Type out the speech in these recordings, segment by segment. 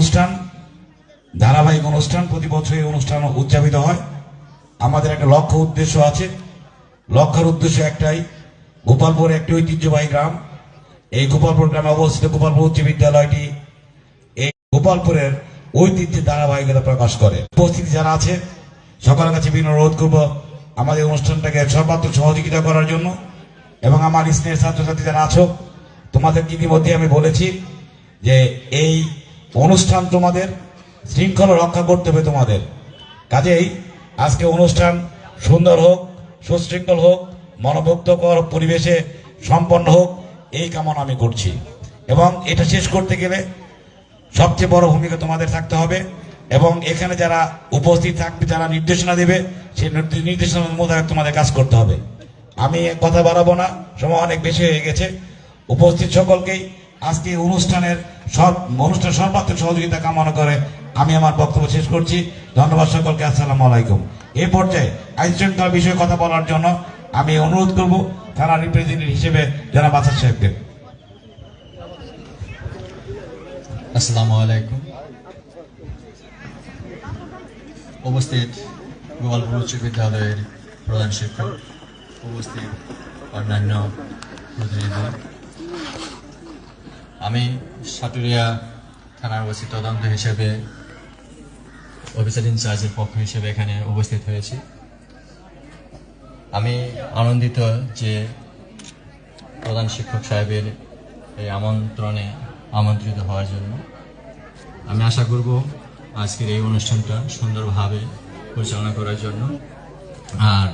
অনুষ্ঠান, ধারাবাহিক অনুষ্ঠান, প্রতি বছর এই অনুষ্ঠান উদযাপিত হয়। আমাদের একটা লক্ষ্য উদ্দেশ্য আছে। লক্ষ্যের উদ্দেশ্য একটাই, গোপালপুর একটি ঐতিহ্যবাহী গ্রাম। এই গোপালপুর গ্রামে অবস্থিত গোপালপুর উচ্চ বিদ্যালয়টি এই গোপালপুরের ঐতিহ্যের ধারাবাহিকতা প্রকাশ করে। উপস্থিতি যারা আছে সকলের কাছে বিনম্র অনুরোধ করব আমাদের অনুষ্ঠানটাকে সর্বাত্মক সহযোগিতা করার জন্য। এবং আমার স্নেহের ছাত্রছাত্রী যারা আছো, তোমাদের ইতিমধ্যে আমি বলেছি যে এই অনুষ্ঠান তোমাদের শৃঙ্খলা রক্ষা করতে হবে তোমাদের। কাজেই আজকে অনুষ্ঠান সুন্দর হোক, সুশৃঙ্খল হোক, মনোমুগ্ধকর পরিবেশে সম্পন্ন হোক, এই কামনা আমি করছি। এবং এটা শেষ করতে গেলে সবচেয়ে বড় ভূমিকা তোমাদের থাকতে হবে। এবং এখানে যারা উপস্থিত থাকবে, যারা নির্দেশনা দেবে, সেই নির্দেশনা মোতাবেক তোমাদের কাজ করতে হবে। আমি কথা বাড়াবো না, সময় অনেক বেশি হয়ে গেছে। উপস্থিত সকলকেই আজকে অনুষ্ঠান সর্বাত্মক সহযোগিতা কামনা করে আমি আমার বক্তব্য শেষ করছি। ধন্যবাদ সকলকে। আসসালামু আলাইকুম। এই পর্যায়ে আইন শৃঙ্খলার বিষয়ে কথা বলার জন্য আমি অনুরোধ করব থানা রিপ্রেজেন্টেটিভ হিসেবে জনাব আসাদ সাহেবকে। আসসালামু আলাইকুম। উপস্থিত গোপালপুর উচ্চ বিদ্যালয়ের প্রধান শিক্ষক, উপস্থিত অন্যান্য প্রতিনিধি, আমি সাটুরিয়া থানার ওসি তদন্ত হিসেবে অফিসার ইনচার্জের পক্ষ হিসেবে এখানে উপস্থিত হয়েছি। আমি আনন্দিত যে প্রধান শিক্ষক সাহেবের এই আমন্ত্রণে আমন্ত্রিত হওয়ার জন্য। আমি আশা করব আজকের এই অনুষ্ঠানটা সুন্দরভাবে পরিচালনা করার জন্য, আর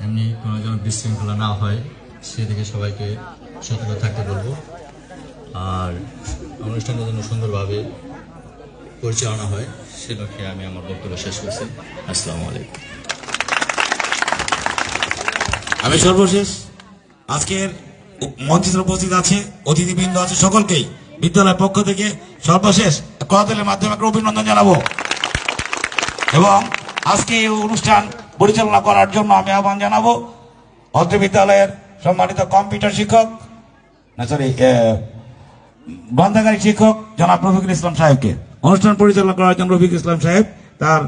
এমনি কোনো যেন বিশৃঙ্খলা না হয় সেদিকে সবাইকে সতর্ক থাকতে বলবো। আর অনুষ্ঠানটা যেন সুন্দরভাবে পরিচালনা হয় সে লক্ষ্যে আমি আমার বক্তব্য শেষ করছি। আসসালামু আলাইকুম। আমি সর্বশেষ আজকের মঞ্চে উপস্থিত আছে অতিথিবৃন্দ আছে, সকলকেই বিদ্যালয়ের পক্ষ থেকে সর্বশেষ করতালির মাধ্যমে একটা অভিনন্দন জানাবো। এবং আজকে এই অনুষ্ঠান পরিচালনা করার জন্য আমি আহ্বান জানাবো অত্র বিদ্যালয়ের সম্মানিত কম্পিউটার শিক্ষক, গ্রন্থাগারিক শিক্ষক জনাব রফিকুল ইসলাম সাহেবকে। অনুষ্ঠান পরিচালনা করার জন্য রফিকুল ইসলাম সাহেব তার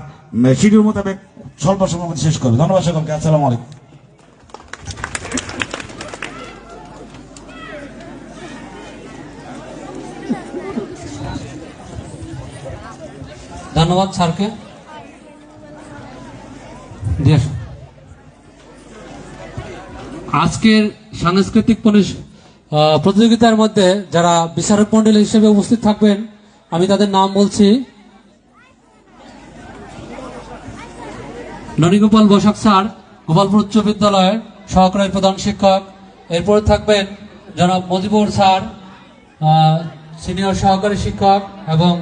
শিডিউল মোতাবেক স্বল্প সময়ের মধ্যে শেষ করবে। ধন্যবাদ সকলকে। আসসালামু আলাইকুম। ধন্যবাদ স্যারকে। আজকের সাংস্কৃতিক প্রতিযোগিতার মধ্যে যারা বিচারক মন্ডলী হিসেবে উপস্থিত থাকবেন আমি তাদের নাম বলছি। ননীগোপাল বসাক স্যার, গোপালপুর উচ্চ বিদ্যালয়ের সহকারী প্রধান শিক্ষক। এরপরে থাকবেন জনাব মজিবুর স্যার, সিনিয়র সহকারী শিক্ষক, এবং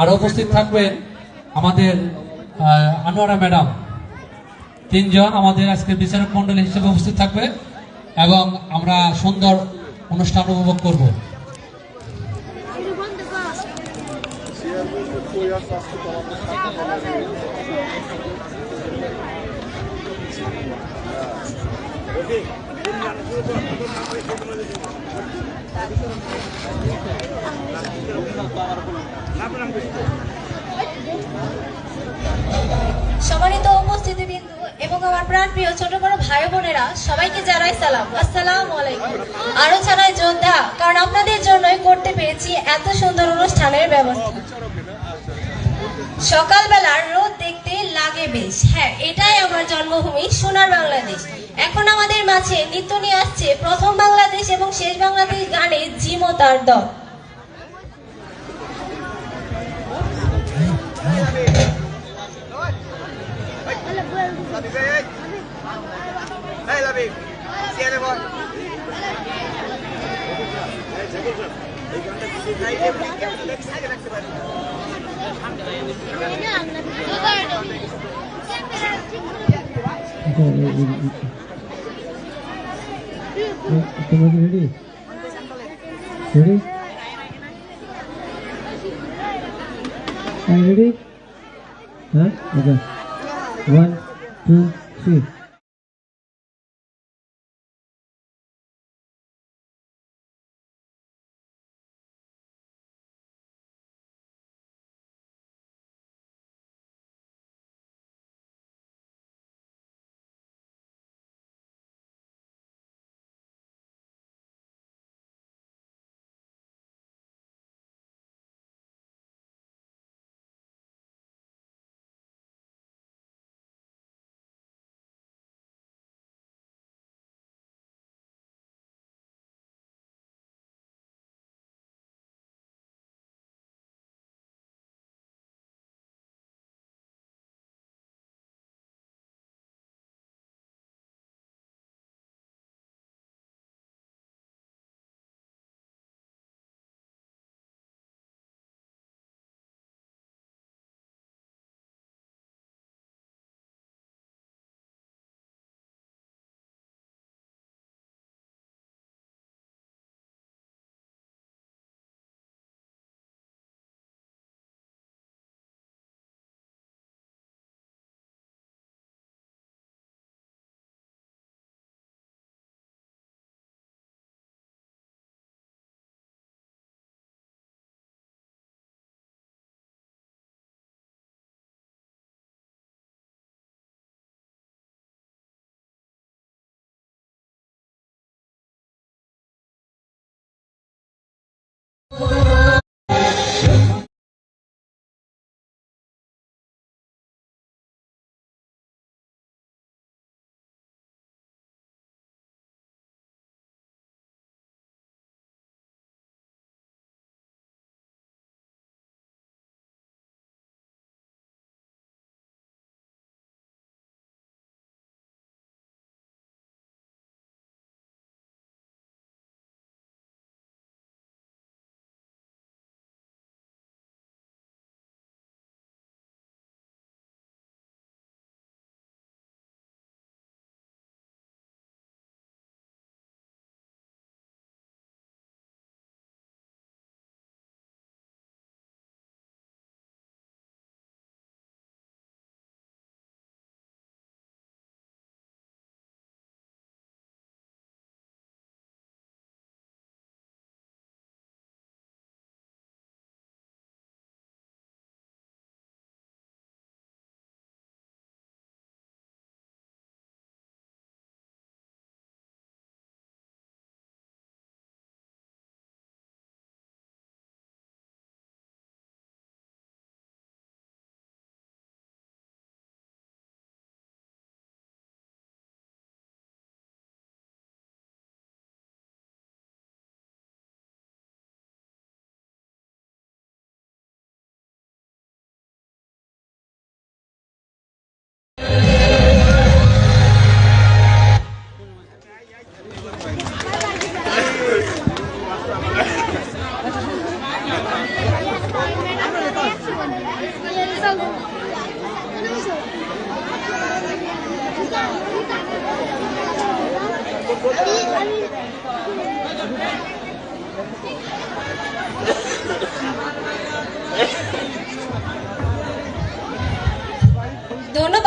আরো উপস্থিত থাকবেন আমাদের আনোয়ারা ম্যাডাম। তিনজন আমাদের আজকে বিচারক মন্ডলী হিসেবে উপস্থিত থাকবে এবং আমরা সুন্দর অনুষ্ঠান উপভোগ করব। সম্মানিত উপস্থিতিবৃন্দ এবং আমার প্রাণপ্রিয় ছোট বড় ভাই বোনেরা, সবাইকে জানাই সালাম, আসসালামু আলাইকুম। আরো জানাই যোদ্ধা, কারণ আপনাদের জন্যই করতে পেরেছি এত সুন্দর অনুষ্ঠানের ব্যবস্থা। সকালবেলার রোদ দেখতে লাগে বেশ, হ্যাঁ এটাই আমার জন্মভূমি সোনার বাংলাদেশ। এখন আমাদের মাঝে নৃত্য নিয়ে আসছে প্রথম বাংলাদেশ এবং শেষ বাংলাদেশ গানে জিম ও তার দল। Ready? Ready? Are you ready? Huh? Okay. 1, 2, 3.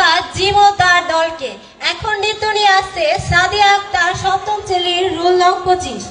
ধন্যবাদ জিম ও তার দলকে। এখন নৃত্য নিয়ে আসছে সাদিয়া আক্তার, সপ্তম শ্রেণীর রোল নং 25।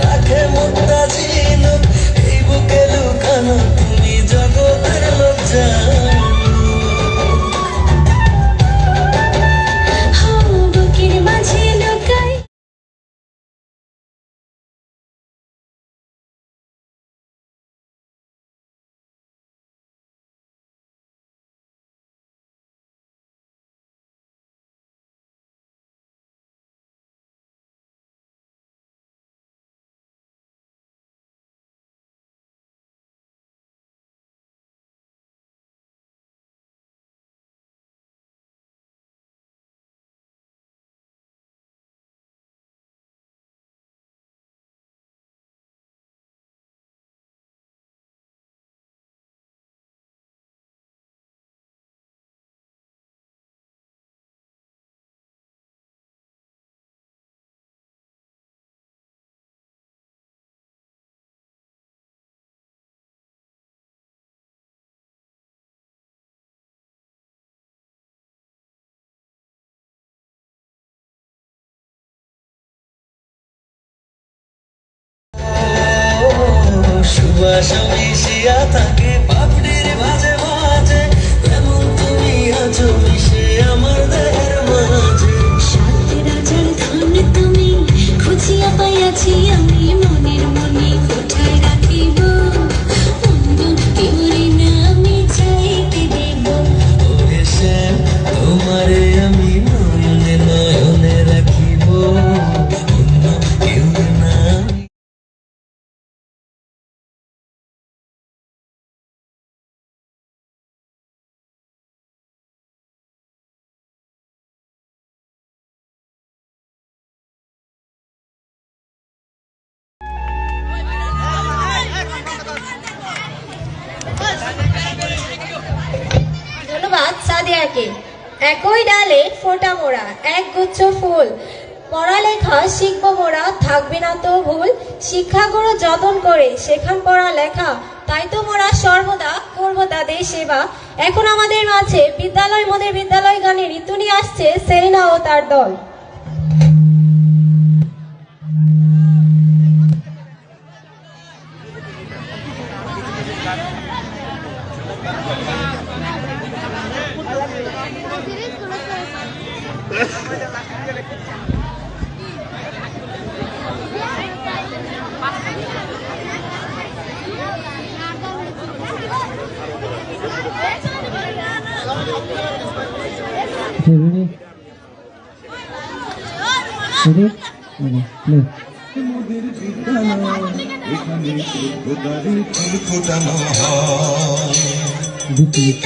রাখে মুক্তা ঝিনুক এই বুকে লুকানো, তুমি জগতের লজ্জা। বুকের মাঝে লুকাই সুবাস মিশিয়া থাকে পাপড়ির মাঝে মাঝে, তেমন তুমি আছো মিশে আমার দেহের মাঝে। সাত রাজার ধন তুমি খুঁজিয়া পাইয়াছি আমি, মনের মনে কোঠায় রাখিব, অন্য কেউরে না আমি চাইতে দেব। ওরে শ্যাম, তোমারে আমি নয়নে নয়নে রাখিব, অন্য কেউ না। ধন্যবাদ সাদিয়াকে। একই ডালে ফোঁটা মোরা, এক গুচ্ছ ফুল, পড়ালেখা শিখবো মোরা, থাকবে না তো ভুল। শিক্ষাগুরু যতন করে শেখান পড়া লেখা, তাই তো মোরা সর্বদা করবো তাদের সেবা। এখন আমাদের মাঝে বিদ্যালয় মোদের বিদ্যালয় গানে ঋতু নিয়ে আসছে সেলিনা ও তার দল। Okay, ready? Ready? Okay, play. মোদের বিদ্যালয় এখানে যোগ্যতারই ফুল ফোটানো হয় Repeat.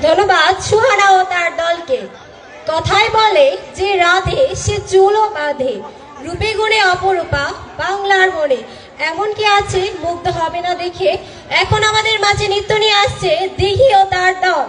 ধন্যবাদ সুহানা ও তার দলকে। কথায় বলে যে রাধে সে চুলও বাঁধে, রূপে গুণে অপরূপা বাংলার মনে এমন কি আছে মুগ্ধ হবে না দেখে। এখন আমাদের মাঝে নৃত্য নিয়ে আসছে দিঘি ও তার দল।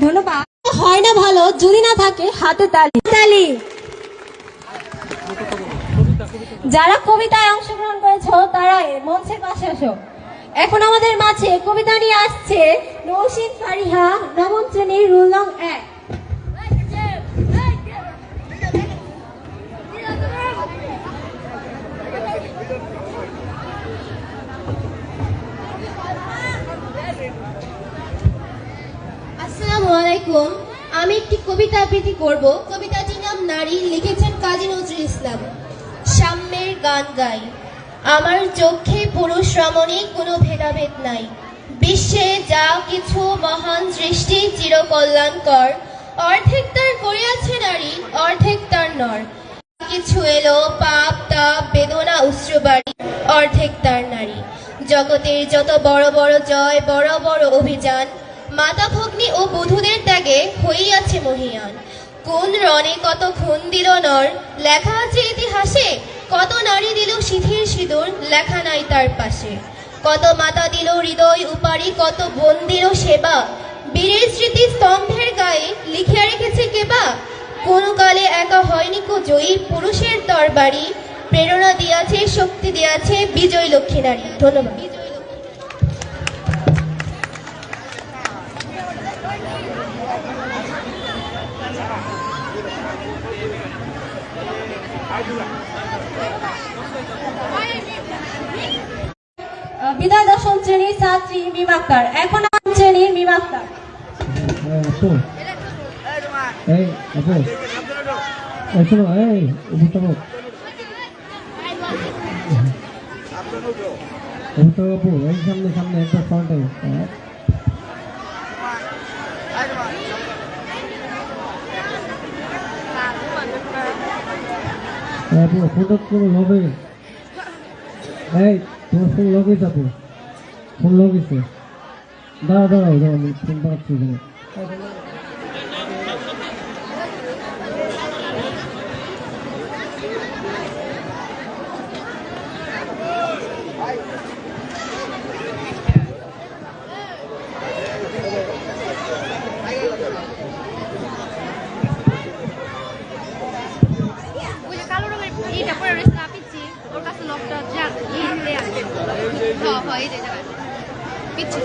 ধন্যবাদ। হয় না ভালো যদি না থাকে হাতে তালি তালি। যারা কবিতায় অংশগ্রহণ করেছো তারা মঞ্চের পাশে আসো। এখন আমাদের মাঝে কবিতা নিয়ে আসছে নৌশিন ফারিহা, নবম শ্রেণীর রুল নং 1। আসসালামু আলাইকুম। আমি একটি কবিতা আবৃত্তি করব। কবিতাটির নাম নারী, লিখেছেন কাজী নজরুল ইসলাম। সাম্যের গান গাই, আমার চোখে পুরুষ রমণী কোনো ভেদাভেদ নাই। বিশ্বে যা কিছু মহান সৃষ্টি চিরকল্যাণকর, অর্ধেক তার করিয়াছে নারী, অর্ধেক তার নর। কিছু এলো পাপ তাপ বেদনা উশ্রুবাড়ি, অর্ধেক তার নারী। জগতের যত বড় বড় জয়, বড় বড় অভিযান, মাতা ভগ্নী ও বধূদের ত্যাগে হইয়াছে মহীয়ান। কোন রণে কত খুন দিল নর, লেখা আছে ইতিহাসে। কত নারী দিল সিঁথির সিঁদুর, লেখা নাই তার পাশে। কত মাতা দিল হৃদয় উপারি, কত বোন দিল সেবা। বীরের স্মৃতি স্তম্ভের গায়ে লিখিয়া রেখেছে কেবা। কোন কালে একা হয়নি কো জয়ী, পুরুষের তরবারি। প্রেরণা দিয়াছে, শক্তি দিয়াছে বিজয় লক্ষ্মী নারী। ধন্যবাদ। বিদায় দশম শ্রেণীর ছাত্রী মিম আক্তার। এখন নবম শ্রেণীর মিম আক্তার। আপু এই আপু এই শোনো এই উপস্থাপক আপু এই সামনে সামনে একটা ফ্রন্টে আপু ফটো কোনো হবে এই তোমার ফোন লগ হয়েছে আপু ফোন লগ হয়েছে দাঁড়াও দাঁড়াও দাঁড়াও আমি ফোন পাচ্ছি কালো রঙের এটা পরে রয়েছে না পিচ্ছি, ওর কাছে লকটা যা ইয়ে আছে হয় এই জায়গায় পিচ্ছি।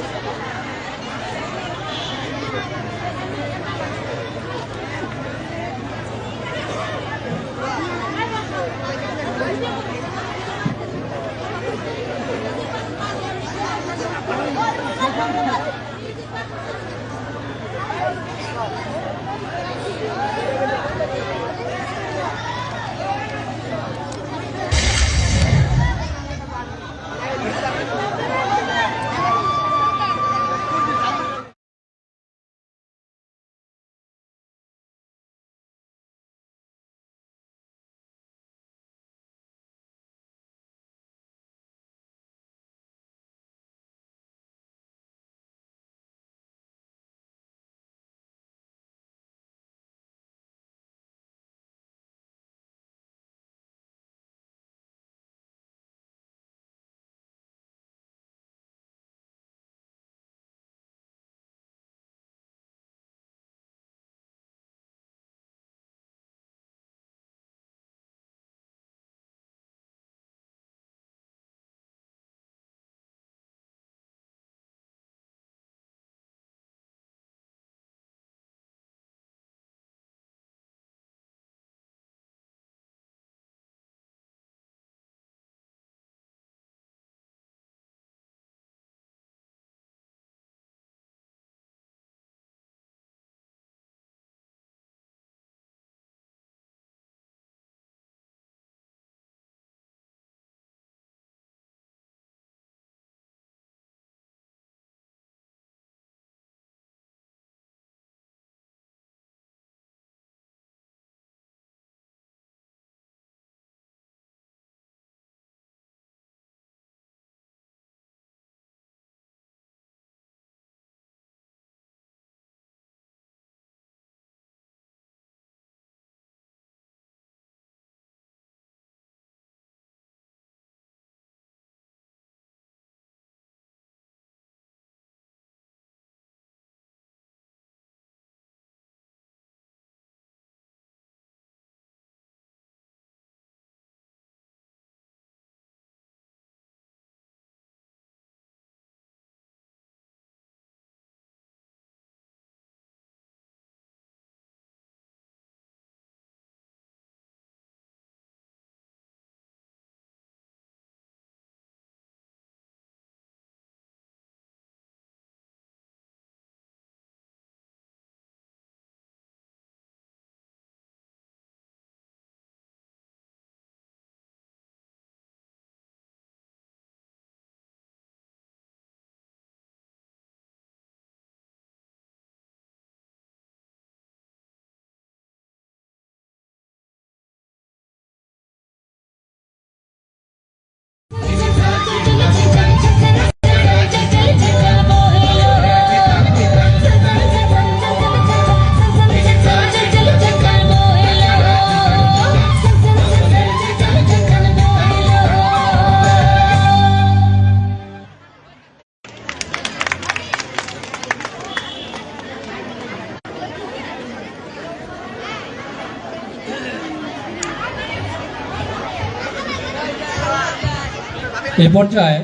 এই পর্যায়ে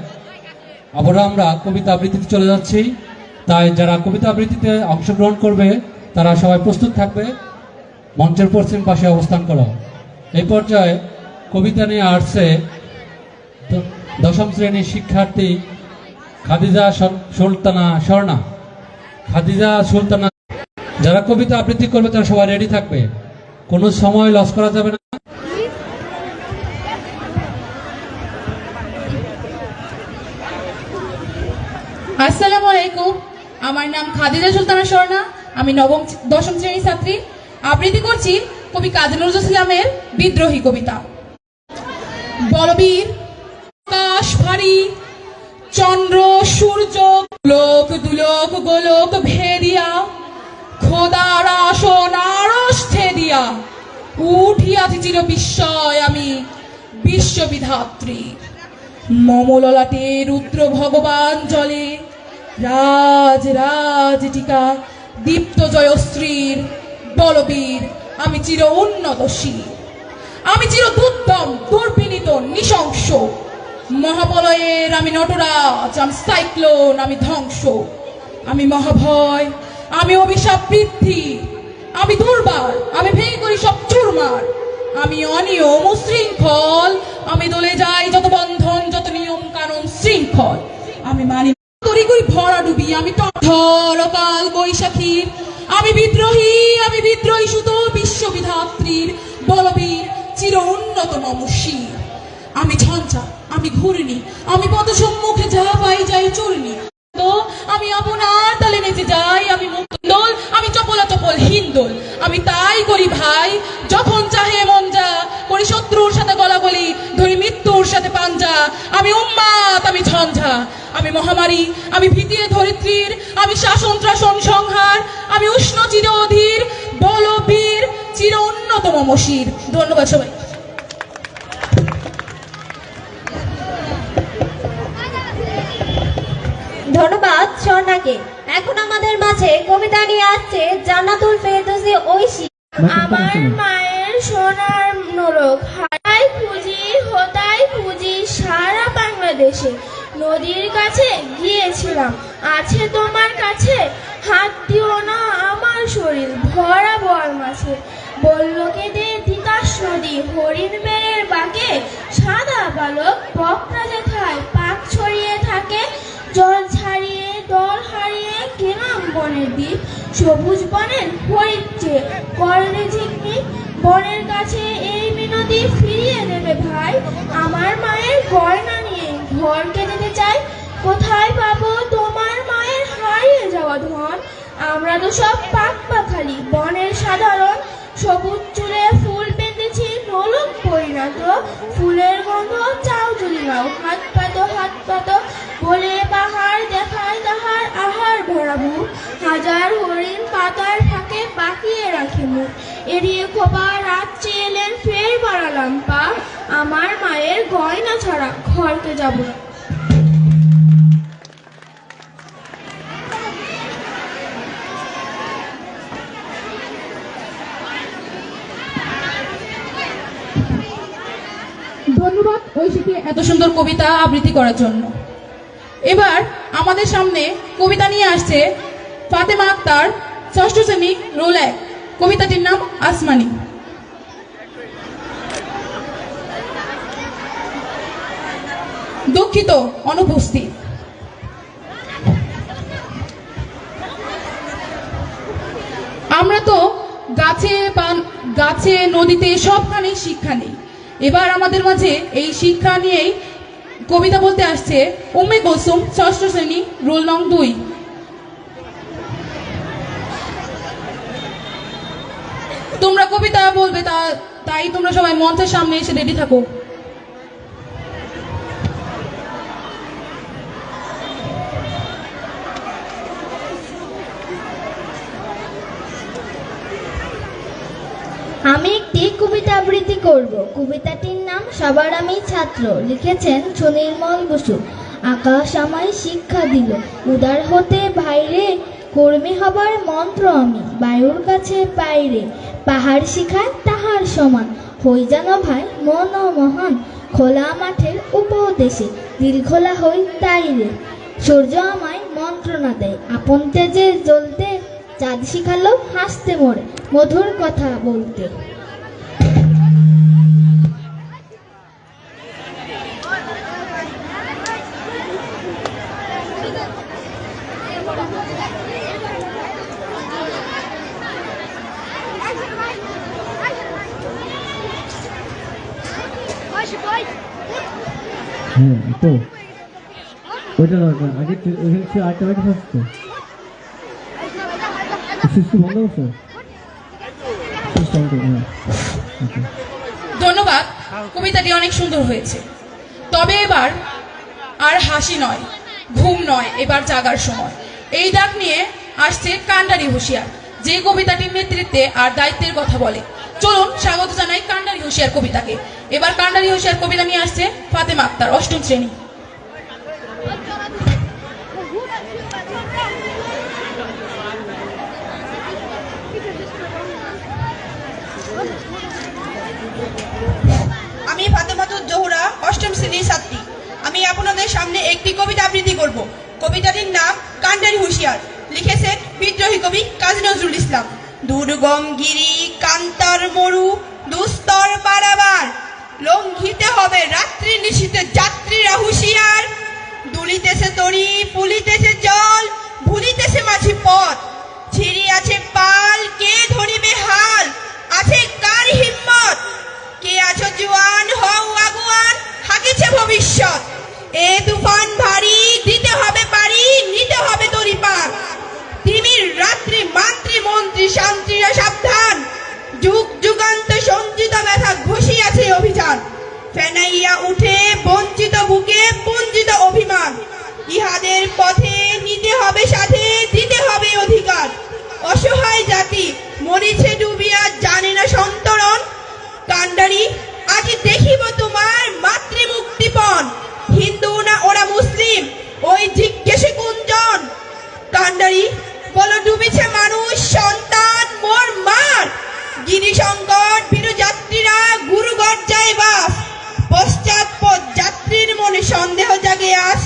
আবারও আমরা কবিতা আবৃত্তিতে চলে যাচ্ছি। তাই যারা কবিতা আবৃত্তিতে অংশগ্রহণ করবে তারা সবাই প্রস্তুত থাকবে, মঞ্চের পশ্চিম পাশে অবস্থান করো। এই পর্যায়ে কবিতা নিয়ে আসছে দশম শ্রেণীর শিক্ষার্থী খাদিজা সুলতানা স্বর্ণা। খাদিজা সুলতানা, যারা কবিতা আবৃত্তি করবে তারা সবাই রেডি থাকবে, কোনো সময় লস করা যাবে না। আসসালামু আলাইকুম, আমার নাম খাদিজা সুলতানা স্বর্ণা। আমি দশম শ্রেণীর ছাত্রী। আবৃত্তি করছি কবি কাজী নজরুল ইসলামের বিদ্রোহী কবিতা। বলবীর আকাশ ভারী, চন্দ্র সূর্য লোক দুলোক গোলক ভেদিয়া, খোদার আসন আরষ্টে দিয়া, উঠিয়াছি চির বিস্ময় আমি বিশ্ববিধাত্রী। মমললাটে রুদ্র ভগবান জলে, রাজ রাজ টিকা দীপ্ত জয়শ্রীর। বলবীর আমি চির উন্নতশীল, আমি চির দুর্দম দুর্বিনীত নৃশংস। মহাবলয়ের আমি নটরাজ, আমি সাইক্লোন, আমি ধ্বংস। আমি মহাভয়, আমি অভিশাপ বৃদ্ধি, আমি দুর্বার, আমি ভেঙে করি সব চুরমার। আমি অনিয়ম উশৃঙ্খল, আমি দলে যাই যত বন্ধন, যত নিয়ম কানুন শৃঙ্খল। আমি মানি করি করি ভরা ডুবি, আমি ঝড়কাল বৈশাখীর। আমি বিদ্রোহী সুত বিশ্ববিধাত্রীর। বলবীর চির উন্নত মমশীর। আমি ঝঞ্ঝা, আমি ঘূর্ণি, আমি পদ সম্মুখে যা পাই যাই চূর্ণি। আমি আপনার তালে নেচে যাই, আমি মুক্তোল, আমি চপলা চপল হিন্দোল। আমি তাই করি ভাই যখন চাহে মন যা, করি শত্রুর সাথে গলাগলি, ধরি মৃত্যুর সাথে পাঞ্জা। আমি উম্মাদ, আমি ঝঞ্ঝা, আমি মহামারী, আমি ভীতিয়ে ধরিত্রীর। আমি শাসন ত্রাসন সংহার, আমি উষ্ণ চির অধীর। বলবীর চির উন্নত মমশীর। ধন্যবাদ সবাই। ধন্যবাদ স্বর্ণাকে। এখন আমাদের মাঝে কবিতা নিয়ে আসছে জান্নাতুল ফেরদৌসী ঐশী। আমার মায়ের সোনার নরক হারাই খুঁজি হতাই খুঁজি সারা বাংলাদেশে। নদীর কাছে গিয়েছিলাম, আছে তোমার কাছে? হাত দিও না আমার শরীর ভরা বল মাছে। বলল কেঁদে তিতাস নদী হরিণ বেড়ের বাঁকে, সাদা বালক বকরা যেথায় পাক ছড়িয়ে থাকে। জল ছাড়িয়ে দল হারিয়ে গেলাম বনের দ্বীপ, সবুজ বনের হরিচ্ছে করলে ঝিকমিক। বনের কাছে এই মিনতি ফিরিয়ে দেবে ভাই, আমার মায়ের গয়না নিয়ে ঘরকে যেতে চাই। কোথায় পাবো তোমার মায়ের হারিয়ে যাওয়া ধন? আমরা তো সব পাক পাখালি বনের সাধারণ। সবুজ চুলে ফুল বেঁধেছি নোলক পরিণত, ফুলের গন্ধ চাও যদি নাও। হাত পাতো বলে পাহাড় দেখায় তাহার আহার ভরা মুখ। হাজার হরিণ পাতার ফাঁকে পাকিয়ে রাখে মুখ। এড়িয়ে খোপা রাত্রি এলেন ফের বাড়ালাম পা, আমার মায়ের গয়না ছাড়া ঘরকে যাব না। ধন্যবাদ ঐশীকে এত সুন্দর কবিতা আবৃত্তি করার জন্য। এবার আমাদের সামনে কবিতা নিয়ে আসছে ফাতেমা আক্তার, ষষ্ঠ শ্রেণী, রোল 1। কবিতাটির নাম আসমানি। দুঃখিত, অনুপস্থিত। আমরা তো গাছে নদীতে সবখানে শিক্ষা নেই। এবার আমাদের মাঝে এই শিক্ষা নিয়েই কবিতা বলতে আসছে উম্মে কুলসুম, ষষ্ঠ শ্রেণী, রোল নং 2। তোমরা কবিতা বলবে, তাই তোমরা সবাই মঞ্চের সামনে এসে রেডি থাকো। আমি একটি কবিতা আবৃত্তি করব। কবিতাটির নাম সবার আমি ছাত্র, লিখেছেন সুনির্মল বসু। আকাশ আমায় শিক্ষা দিল উদার হতে বাইরে, কর্মী হবার মন্ত্র আমি বায়ুর কাছে বাইরে। পাহাড় শিখায় তাহার সমান, হই যেন ভাই মন মহান, খোলা মাঠের উপদেশে দিল খোলা হই তাইলে সূর্য আমায় মন্ত্রণা দেয় আপন তেজে জ্বলতে চাঁদ শিখালো হাসতে মোড়ে মধুর কথা বলতে। হ্যাঁ তো ওইটা দরকার আগে ওইখানে ছিল আরেকটা ব্যাটা থাকতো সুস্থ বন্ধ করছো সুস্থ বন্ধ হ্যাঁ ওকে। ধন্যবাদ, কবিতাটি অনেক সুন্দর হয়েছে। তবে এবার আর হাসি নয়, ঘুম নয়, এবার জাগার সময়। এই ডাক নিয়ে আসছে কান্ডারি হুঁশিয়ার, যে কবিতাটির নেতৃত্বে আর দায়িত্বের কথা বলে। চলুন স্বাগত জানাই কান্ডারি হুঁশিয়ার কবিতাকে। এবার কান্ডারি হুঁশিয়ার কবিতা নিয়ে আসছে ফাতেমা আক্তার, 8ম শ্রেণী। আমি ফাতেমাতুজ জোহরা, 8ম শ্রেণীর ছাত্রী। আমি আপনাদের সামনে একটি কবিতা আবৃত্তি করব। কবিতাটির নাম কান্ডারি হুঁশিয়ার। লিখেছেন বিদ্রোহী কবি কাজী নজরুল ইসলাম। দুর্গম গিরি কান্তার মরু দুস্তর বারাবার, লঙ্ঘিতে হবে রাত্রি নিশীতে যাত্রীরা হুঁশিয়ার। দুলিতেছে তরি ফুলিতেছে জল, ভুলিতেছে মাঝি পথ, ছিড়িয়াছে পাল, কে ধরিবে হাল, আছে কার হিম্মত, কে আছো জোয়ান হও আগুয়ান, হাকিছে ভবিষ্যৎ। এ তুফান ভারী দিতে হবে পারি, নিতে হবে তরি পার। তিমির রাত্রি মান্ত্রী মন্ত্রী শান্তিরা সাবধান, যুগ যুগান্ত সঞ্চিত ব্যথা ঘষিয়াছে অভিযান। ফেনাইয়া উঠে বঞ্চিত বুকে বঞ্চিত অভিমান, ইহাদের পথে নিতে হবে সাথে, দিতে হবে অধিকার। অসহায় জাতি মরিছে ডুবিয়া, জানে না সন্তরণ। কান্ডারি আজ দেখিব তোমার মাতৃমুক্তিপণ, হিন্দু না ওরা মুসলিম ওই জিজ্ঞেসে কুঞ্জন। কান্ডারি বলো ডুবেছে মানুষ সন্তান মোর মার, গিরি সংকট ভীরু যাত্রীরা গুরু গর্জায় বাস। পশ্চাৎপদ যাত্রীর মনে সন্দেহ জাগে আস।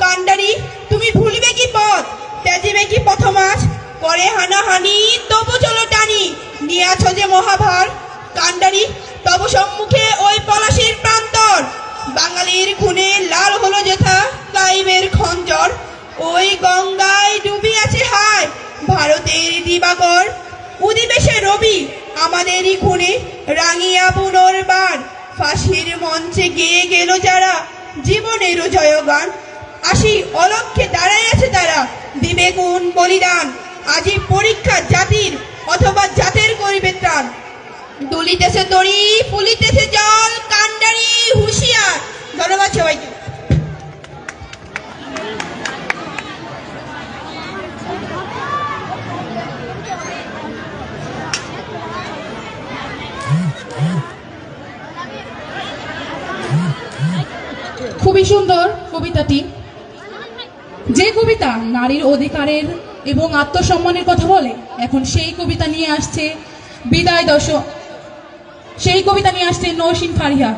কান্ডারি তুমি ভুলিবে কি পথ, ত্যাজিবে কি পথমাছ, পরে হানাহানি তবু চলো টানি, নিয়ে আছো যে মহাভার। কান্ডারি তব সম্মুখে ওই পলাশির প্রান্তর, বাঙালির খুনে লাল হলো যেথা কাইবের খঞ্জর। ওই গঙ্গায় ডুবিয়াছে হায় ভারতের দিবাকর, উদিবে সে রবি আমাদেরই খুনে রাঙিয়া পুনর্বার। ফাঁসির মঞ্চে গেয়ে গেল যারা জীবনেরও জয়গান, আসি অলক্ষ্যে দাঁড়াইয়াছে তারা দিবে কোন বলিদান। আজি পরীক্ষা জাতির অথবা জাতের করিবে ত্রাণ। দুলিতেছে তরি ফুলিতেছে জল, কান্ডারি হুঁশিয়ার। ধন্যবাদ সবাইকে। খুবই সুন্দর কবিতাটি। যে কবিতা নারীর অধিকারের এবং আত্মসম্মানের কথা বলে, এখন সেই কবিতা নিয়ে আসছে বিদায় দশম, সেই কবিতা নিয়ে আসছে নৌশিন ফারিহা।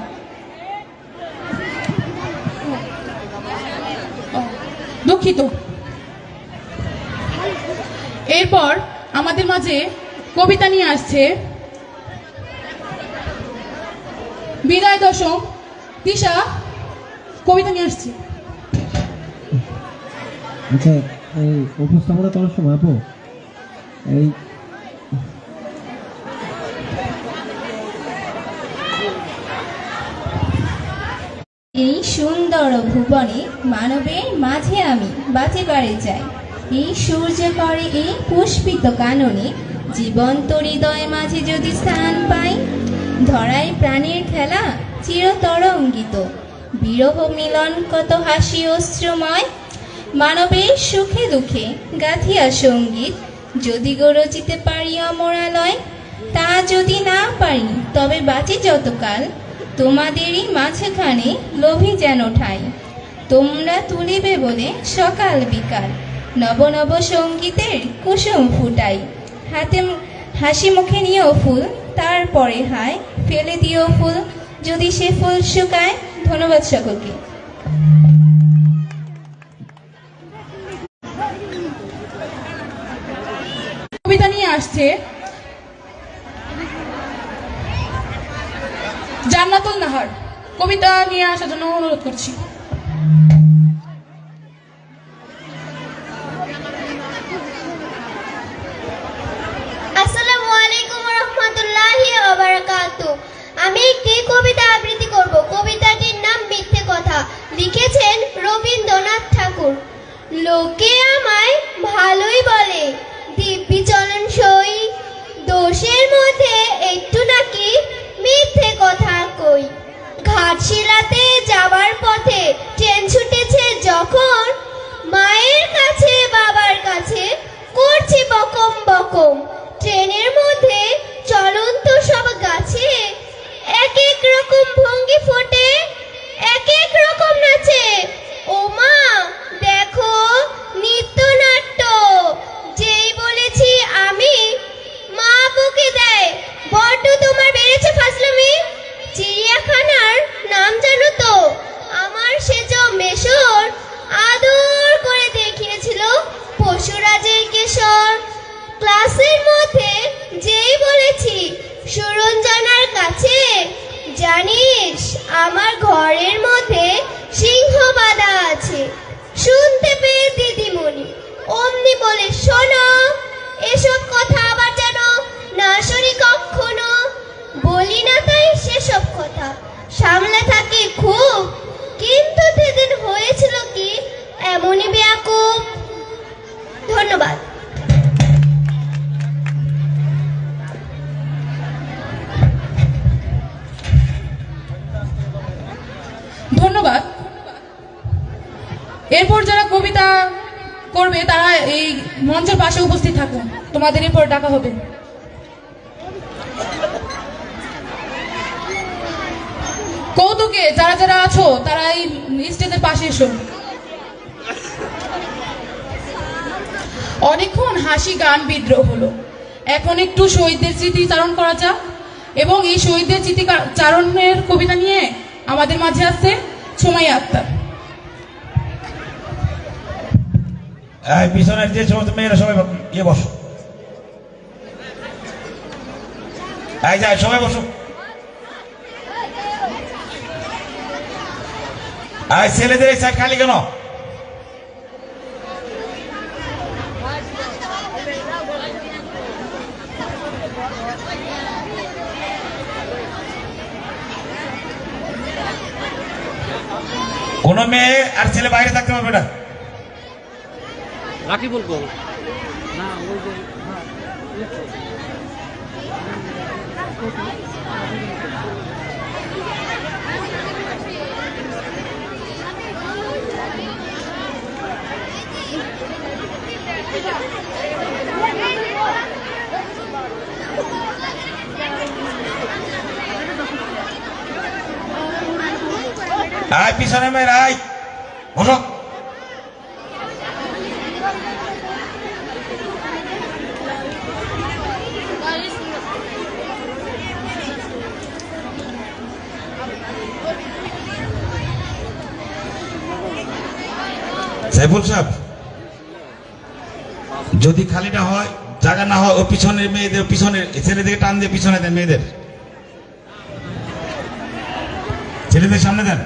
দুঃখিত। এরপর আমাদের মাঝে কবিতা নিয়ে আসছে বিদায় দশম তিশা, কবিতা নিয়ে আসছে। আচ্ছা এই উপস্থাপনা করার সময় আপু এই এই সুন্দর ভুবনে মানবের মাঝে আমি বাঁচিবারে যাই, এই সূর্য করে এই পুষ্পিত কাননে জীবন্ত হৃদয় মাঝে যদি স্থান পাই। ধরায় প্রাণীর খেলা চিরতরঙ্গিত, বিরহ মিলন কত হাসি অশ্রুময়। মানবের সুখে দুঃখে গাথিয়া সঙ্গীত, যদি গো রচিতে পারি অমরালয়। তা যদি না পারি তবে বাঁচি যতকাল, তোমাদেরই মাঝখানে লোভী যেন ঠাই। তোমরা তুলিবে বলে সকাল বিকাল, নব নব সঙ্গীতের কুসুম ফুটাই। হাতে হাসি মুখে নিয়েও ফুল, তারপরে হায় ফেলে দিও ফুল যদি সে ফুল শুকায়। ধন্যবাদ সকলকে। কবিতা নিয়ে আসছে জান্নাতুল নাহার। কবিতা নিয়ে আসার জন্য অনুরোধ করছি। আসসালামু আলাইকুম ওয়া রাহমাতুল্লাহি ওয়া বারাকাতুহু। আমি একটি কবিতা আবৃত্তি করব। কবিতাটির নাম মিথ্যে কথা। লিখেছেন রবীন্দ্রনাথ ঠাকুর। লোকে আমায় ভালোই বলে, দিব্যি চলন সই, দোষের মধ্যে একটু নাকি মিথ্যে কথা কই। ঘাটশিলাতে যাবার পথে ট্রেন ছুটেছে যখন, মায়ের কাছে বাবার কাছে করছি বকম বকম। ট্রেনের মধ্যে চলন্ত সব গাছে এক এক রকম ভঙ্গি ফোটে, এক এক রকম নাচে। ও মা দেখো নৃত্যনাট্য। যেই বলেছি আমি, মা বকে দেয়, বড্ড তোমার বেড়েছে ফাজলামি। চিড়িয়াখানার নাম জানো তো? আমার সেজ মেশর আদর করে দেখিয়েছিল পশুরাজের কেশর। ক্লাসের মধ্যে যেই বলেছি সুরঞ্জনার কাছে, জানিস আমার ঘরের মধ্যে সিংহ বাঁধা আছে। শুনতে পেয়ে দিদিমণি অমনি বলে, শোনো এসব কথা আবার যেন না শুনি কখনো। বলি না তাই সেসব কথা, সামলে থাকি খুব, কিন্তু সেদিন হয়েছিল কি এমনই বেয়াকুব। ধন্যবাদ। ধন্যবাদ। এরপর যারা কবিতা করবে তারা এই মঞ্চের পাশে উপস্থিত থাকুন, তোমাদের এরপর ডাকা হবে। কৌতুকে যারা যারা আছো তারা এই স্টেজের পাশে এসো। অনেকক্ষণ হাসি গান বিদ্রোহ হলো, এখন একটু শহীদদের স্মৃতিচারণ করা যাক। এবং এই শহীদদের স্মৃতিচারণের কবিতা নিয়ে আমাদের মাঝে আছে সুমাইয়া আক্তার। এই পিছনের যে সমস্ত মেয়েরা সবাই ইয়ে বসো, এই যায় সবাই বসো। এই ছেলেদের এই সাইড খালি কেন? কোন মেয়ে আর ছেলে বাইরে থাকতে পারবে না। রাখি বলবো না, ওই যে আয় পিছনে মেয়ের আয় বসো। সাইফুল সাহেব, যদি খালিটা হয়, জায়গা না হয়, ও পিছনের মেয়েদের পিছনে ছেলেদেরকে টান দিয়ে পিছনে দেন, মেয়েদের ছেলেদের সামনে দেন।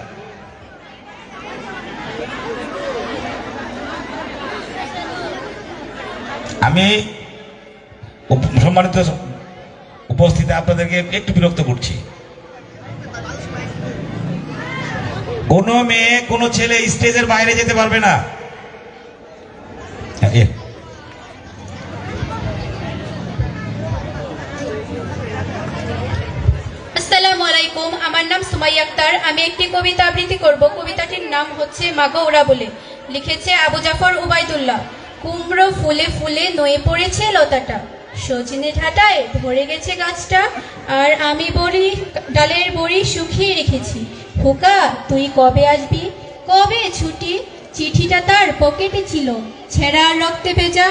আমি সম্মানিত উপস্থিতি আপনাদেরকে একটু বিরক্ত করছি। কোন মেয়ে কোন ছেলে স্টেজের বাইরে যেতে পারবে না। আসসালামু আলাইকুম, আমার নাম সুমাইয়া আক্তার। আমি একটি কবিতা আবৃত্তি করব। কবিতাটির নাম হচ্ছে মাগো ওরা বলে। লিখেছে আবু জাফর উবাইদুল্লাহ। কুমড়ো ফুলে ফুলে নয়ে পড়েছে লতাটা, সজনে ঢাটায় ধরে গেছে গাছটা, আর আমি বড়ি ডালের বড়ি শুকিয়ে রেখেছি। খোকা তুই কবে আসবি, কবে ছুটি? চিঠিটা তার পকেটে ছিল, ছেঁড়া রক্তে ভেজা,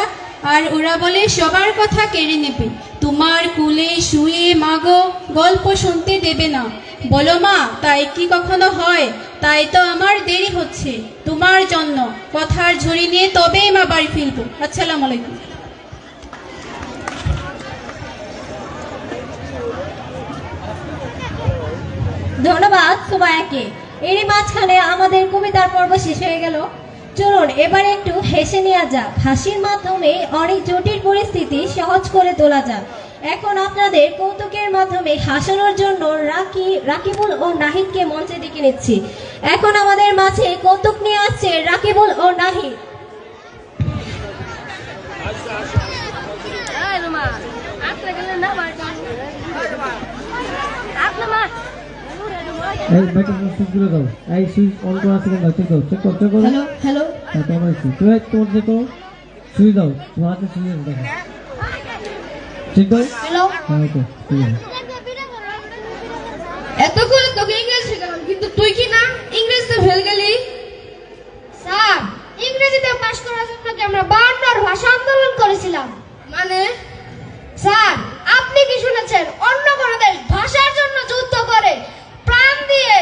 আর ওরা বলে সবার কথা কেড়ে নেবে। তোমার কুলে শুয়ে মাগো গল্প শুনতে দেবে না। বলো মা, তাই কি কখনো হয়? তাই তো আমার দেরি হচ্ছে তোমার জন্য। কথার ঝুড়ি নিয়ে তবেই মা বাড়ি ফিরবো। আসসালামু আলাইকুম। ধন্যবাদ সুমায়াকে। এরই মাঝখানে আমাদের কবিতার পর্ব শেষ হয়ে গেল। চলুন এবার একটু হেসে নেওয়া যাক। হাসির মাধ্যমে অনেক জটিল পরিস্থিতি সহজ করে তোলা যাক। এখন আপনাদের কৌতুকের মাধ্যমে হাসানোর জন্য রাকিবুল ও নাহিদকে মঞ্চে ডেকে নিচ্ছি। এখন আমাদের মাঝে কৌতুক নিয়ে আসছে রাকিবুল ও নাহিদ। এই মাইক্রোফোন সুইচ করে দাও। এই সুইচ অন করা আছে কিনা চেক দাও, চেক করো। হ্যালো হ্যালো, হ্যাঁ তো আমার সুইচ তুমি তোর যে তো সুইচ দাও, তোমার হাতে সুইচ আছে দেখো, চেক দাও। হ্যালো, হ্যাঁ ওকে ঠিক আছে। এতক্ষণ তোকে ইংরেজি শেখালাম, কিন্তু তুই কি না ইংরেজিতে ফেল গেলি? স্যার, ইংরেজিতে পাশ করার জন্য কি আমরা 52 ভাষা আন্দোলন করেছিলাম। মানে স্যার, আপনি কি শুনেছেন অন্য কোন দেশ ভাষার জন্য যুদ্ধ করে প্রাণ দিয়ে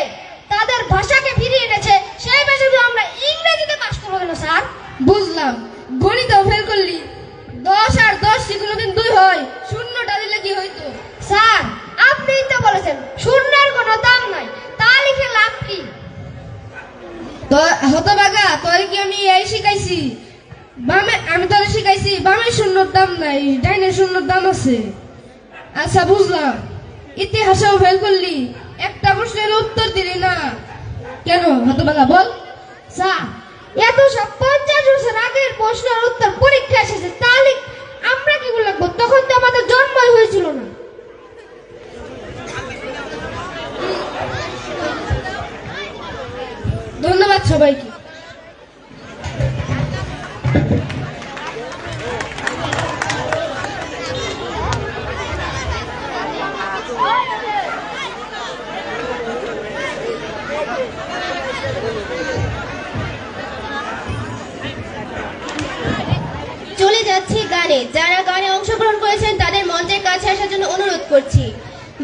তাদের ভাষাকে ফিরিয়ে এনেছে? সেই ভাষা আমরা ইংরেজিতে পাশ করবো কেন স্যার? বুঝলাম, গণিতেও ফেল করলি। 10 আর 10 কি কোনোদিন 2 হয়? শূন্যটা দিলে কি হইতো? স্যার, আপনিই তো বলেছেন শূন্যের কোনো দাম নাই, তা লিখে লাভ কি? তো হতভাগা, তোর কি আমি এই শিখাইছি? আমি তোর শিখাইছি বামের শূন্যর দাম নাই, ডাইনের শূন্যর দাম আছে। আচ্ছা বুঝলাম, ইতিহাসেও ফেল করলি, একটা প্রশ্নের উত্তর দিলি না কেন? হতভাগা বল। স্যার, এত সব 50 বছর আগের প্রশ্নের উত্তর পরীক্ষা এসেছে, তাহলে আমরা কি লিখবো? তখন তো আমাদের জন্মই হয়েছিল না। ধন্যবাদ সবাইকে। চলে যাচ্ছি গানে। যারা গানে অংশগ্রহণ করেছেন তাদের মঞ্চের কাছে আসার জন্য অনুরোধ করছি।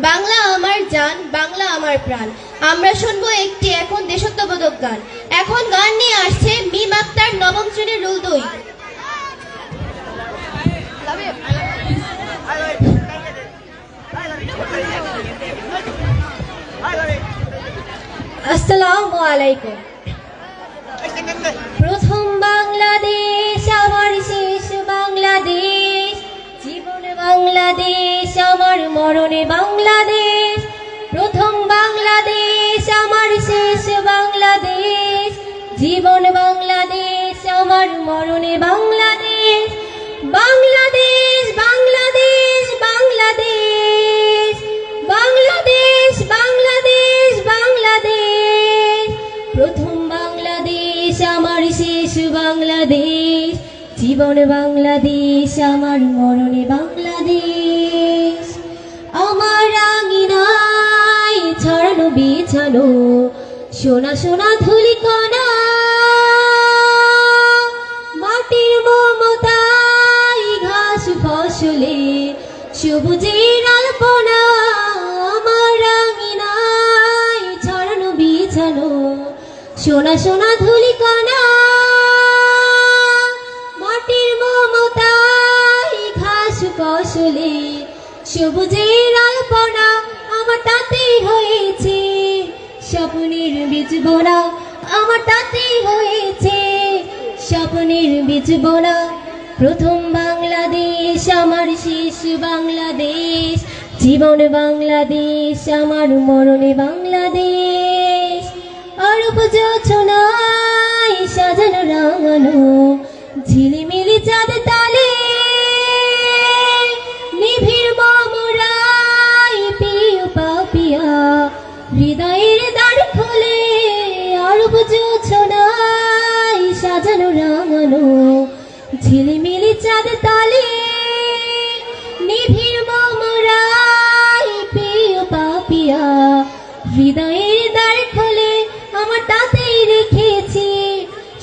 বাংলা আমার জান, বাংলা আমার প্রাণ। আমরা শুনবো একটি এখন দেশাত্মবোধক গান। এখন গান নিয়ে আসছে মিম আক্তার, নবম শ্রেণীর রুল 2। আসসালামু আলাইকুম। প্রথম বাংলাদেশ আমার শেষ বাংলাদেশ, জীবন বাংলাদেশ আমার মরণে বাংলাদেশ। প্রথম বাংলাদেশ আমার শেষ বাংলাদেশ, জীবন বাংলাদেশ আমার মরণে বাংলাদেশ। বাংলাদেশ বাংলাদেশ বাংলাদেশ, বাংলাদেশ বাংলাদেশ বাংলাদেশ। প্রথম বাংলাদেশ আমার শেষ বাংলাদেশ, জীবন বাংলাদেশ আমার মরণে বাংলাদেশ। আমার আঙিনায় ছড়ানো বিছানো সোনা সোনা ধুলিকণা, মাটির মমতায় ঘাস ফসলে সবুজের আলপনা। আমার আঙিনায় ছড়ানো বিছানো সোনা সোনা ধুলিকণা, মাটির মমতায় ঘাস ফসলে সবুজের আলপনা। আমার তাতেই হয়েছে স্বপ্নের বীজ বোনা, আমার তাতেই হয়েছে স্বপ্নের বীজ বোনা। প্রথম বাংলাদেশ আমার শেষ বাংলাদেশ, জীবন বাংলাদেশ আমার মরণে বাংলাদেশ। অরূপ যোছনায় সাজানো রাঙানো ঝিলিমিলি চাঁদ তালে, নিভিড় মমরাই পিউ পাপিয়া হৃদয়ের দ্বার খোলে। অরূপ যোছনায় সাজানো রাঙানো ঝিলিমিলি চাঁদ তালে, নিভিড় মমরাই পিউ পাপিয়া হৃদয়ের দ্বার খোলে। আমার তাতেই রেখেছি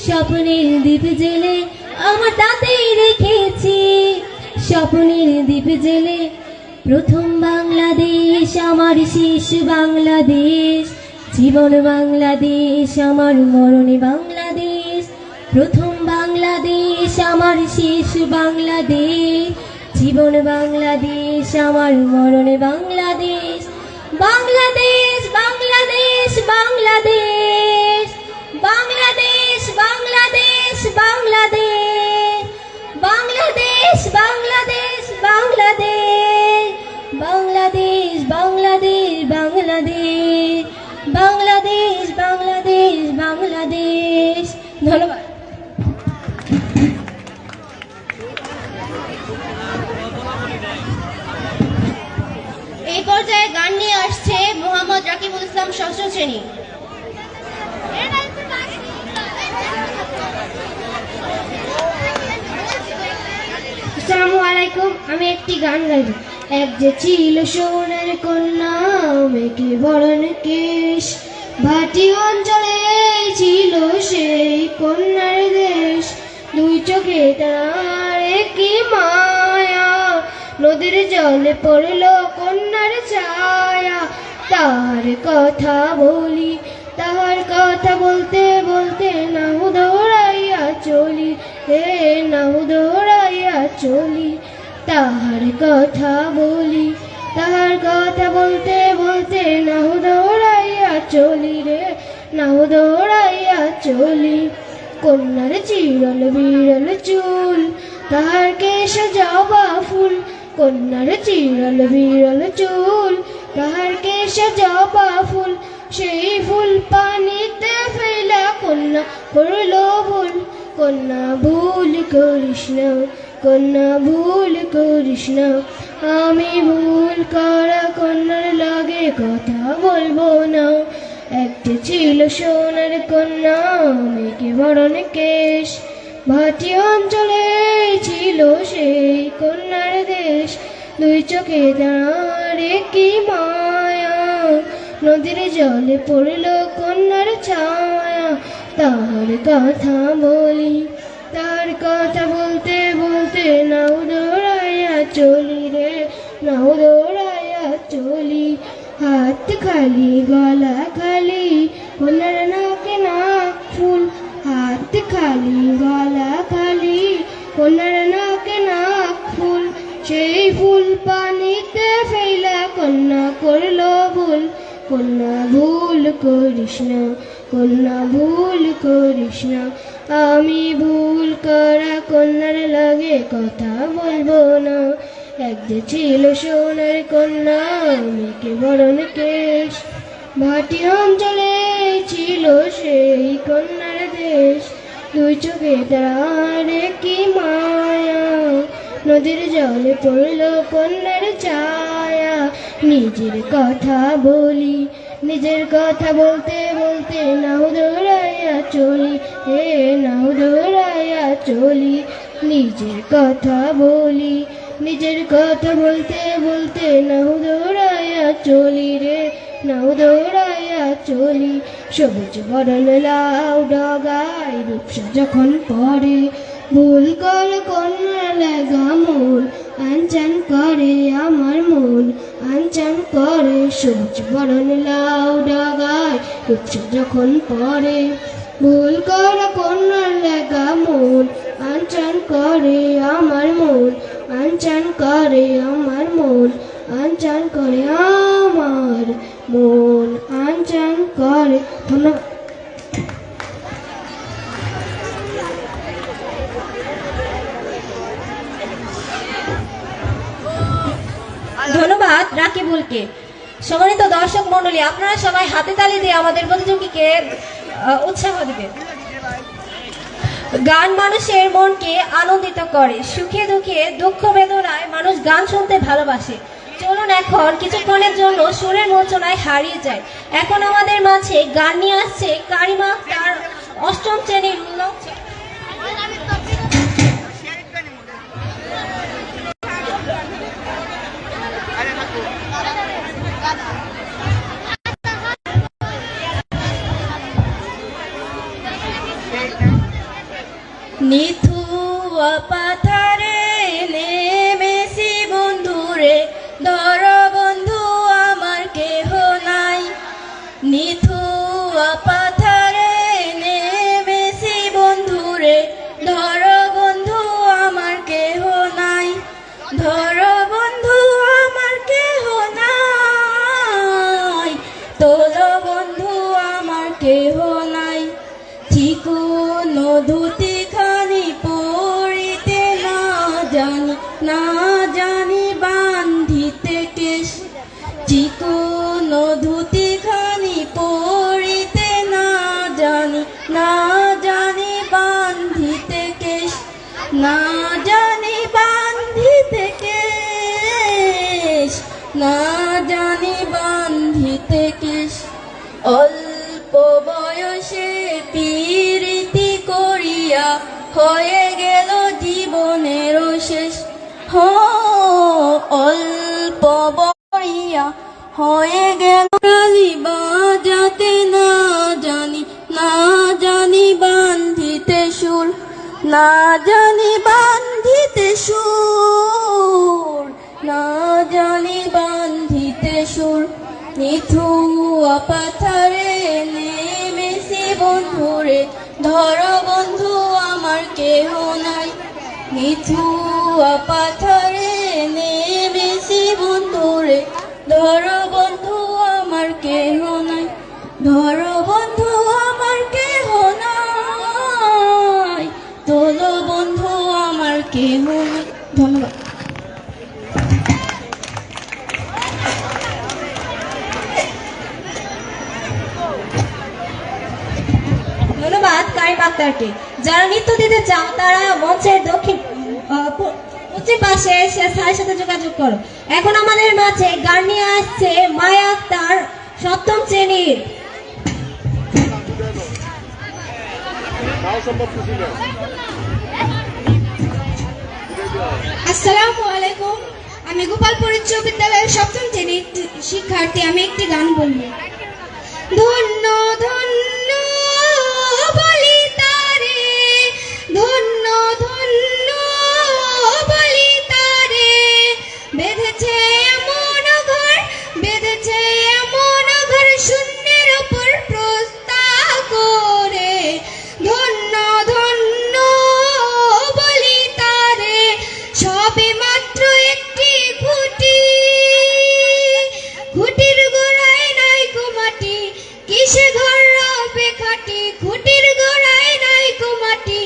স্বপ্নের দ্বীপ জেলে, আমার তাতেই রেখেছি স্বপ্নের দ্বীপ জেলে। প্রথম বাংলা বাংলাদেশ আমার শেষ বাংলাদেশ, জীবন বাংলাদেশ আমার মরণে বাংলাদেশ। প্রথম বাংলাদেশ আমার শেষ বাংলাদেশ, জীবন বাংলাদেশ আমার মরণে বাংলাদেশ। বাংলাদেশ বাংলাদেশ বাংলাদেশ, বাংলাদেশ বাংলাদেশ বাংলাদেশ, বাংলাদেশ বাংলাদেশ বাংলাদেশ, বাংলাদেশ বাংলাদেশ বাংলাদেশ, বাংলাদেশ বাংলাদেশ বাংলাদেশ। ধন্যবাদ। এই পর্যায়ে গান নিয়ে আসছে মোহাম্মদ রাকিবুল ইসলাম, ষষ্ঠ শ্রেণী। আসসালামু আলাইকুম, আমি একটি গান গাইব। এক যে ছিল সোনার কন্যা, মেঘে বরণ কেশ, ভাটি অঞ্চলে ছিল সেই কন্যার দেশ। দুই চোখে তার কি মায়া, নদীর জলে পড়ল কন্যার ছায়া। তার কথা বলি, তাহার কথা বলতে বলতে নাও দৌড়াইয়া চলি, হে নাও দৌড়াইয়া চলি। তাহার কথা বলি, তাহার কথা বলতে বলতে নাও দৌড়াইয়া চলি, রে নাও দৌড়াইয়া চলি। কন্যার চিরল বিরল চুল, তাহার কেশ জবা ফুল। কন্যার চিরল বিরল চুল, তাহার কেশ জবা ফুল। সেই ফুল পানিতে ফেলা কন্যা করল ভুল। কন্যা ভুল করিস না, কন্যা ভুল করিস না। আমি ভুল করা কন্যার লাগে কথা বলবো না। একটা ছিল সোনার কন্যা, মেঘে বরণ কেশ, ভাটি অঞ্চলে ছিল সেই কন্যার দেশ। দুই চোখে তার কি মায়া, নদীর জলে পড়ল কন্যার ছায়া। তার কথা বলি, তার কথা বলতে বলতে নাও দৌড়াইয়া চলি, রে নাও দৌড়াইয়া চলি। হাত খালি গলা খালি, কন্যার নাকে নাক ফুল। হাত খালি গলা খালি, কন্যার নাকে নাক ফুল। সেই ফুল পানিতে ফেলা কন্যা করল ভুল। কন্যা ভুল করিস না, কন্যা ভুল করিস না। আমি ভুল করা কন্যার লাগে কথা বলবো না। এক যে ছিল সোনার কন্যা, মেঘে বরণ কেশ, ভাটি অঞ্চলে ছিল সেই কন্যার দেশ। দুই চোখে তার কি মায়া, নদীর জলে পড়ল কন্যার ছায়া। নিজের কথা বলি, নিজের কথা বলতে বলতে নাও দৌড়াইয়া চলি, হে নাও দৌড়াইয়া চলি। নিজের কথা বলি, নিজের কথা বলতে বলতে নাও দৌড়াইয়া চলি, রে নাও দৌড়াইয়া চলি। সবুজ বরণ লাউ ডগায় রূপসা যখন পড়ে, ভুল করে কন্যা লাগা মন আনচান করে আমার মন আনচান করে। সবুজ বরণ লাউ ডগায় রূপসা যখন পড়ে, ভুল করে কন্যা লাগা মন আনচান করে আমার মন আনচান করে আমার মন আনচান করে আমার মন আনচান করে। ধন্যবাদ। ধন্যবাদ রাকিবুলকে। সম্মানিত দর্শক মণ্ডলী, আপনারা সবাই হাতে তালি দিয়ে আমাদের প্রতিযোগীকে উৎসাহ দিবেন। গান মানুষের মনকে আনন্দিত করে, সুখে দুঃখে দুঃখ বেদনায় মানুষ গান শুনতে ভালোবাসে। চলুন এখন কিছুক্ষণের জন্য সুরের মোচনায় হারিয়ে যায়। এখন আমাদের মাঝে গান নিয়ে আসছে কারিমা আক্তার, অষ্টম শ্রেণীর উল্লঙ্ঘন। নিথুয়া পাথারে নেমেছি বন্ধুরে, ধর বন্ধু জানি বান্ধিতে কেশ অল্প বয়সে পীড়িতি করিয়া হয়ে গেল জীবনের শেষ অল্প বয়সিয়া হয়ে গেল কালি বাজাতে না জানি বান্ধিতে সুর না জানি বান্ধিতে সুর না জানি বান্ধিতে সুর নিথুয়া পাথারে নেমেছি বন্ধুরে ধর বন্ধু আমার কেহ নাই নিথুয়া পাথারে নেমেছি বন্ধুরে ধর বন্ধু আমার কেহ নাই ধর বন্ধু আমার কেহ নাই তোলো বন্ধু আমার কেহ নাই। ধন্যবাদ। ধন্যবাদ কারিম আক্তারকে। যারা নৃত্য দিতে চাও তারা মঞ্চের পশ্চিম পাশে এসে স্যারের সাথে যোগাযোগ করো। এখন আমাদের মাঝে গান নিয়ে আসছে মায়া আক্তার, 7ম শ্রেণীর। আসসালামু আলাইকুম, আমি গোপালপুর উচ্চ বিদ্যালয়ের 7ম শ্রেণীর শিক্ষার্থী। আমি একটি গান বলবো। ধন্য ধন্য বলি তারে, ধন্য ধন্য বলি তারে, বেঁধেছে এমন ঘর, বেঁধেছে এমন ঘর শূন্যের উপর প্রস্তা করে। ধন্য ধন্য বলি তারে, সবে মাত্র একটি খুঁটি, খুঁটির গোড়ায় নাই কুমাটি, কিসে ঘর রবে খাটি, খুঁটির গোড়ায় নাই কুমাটি,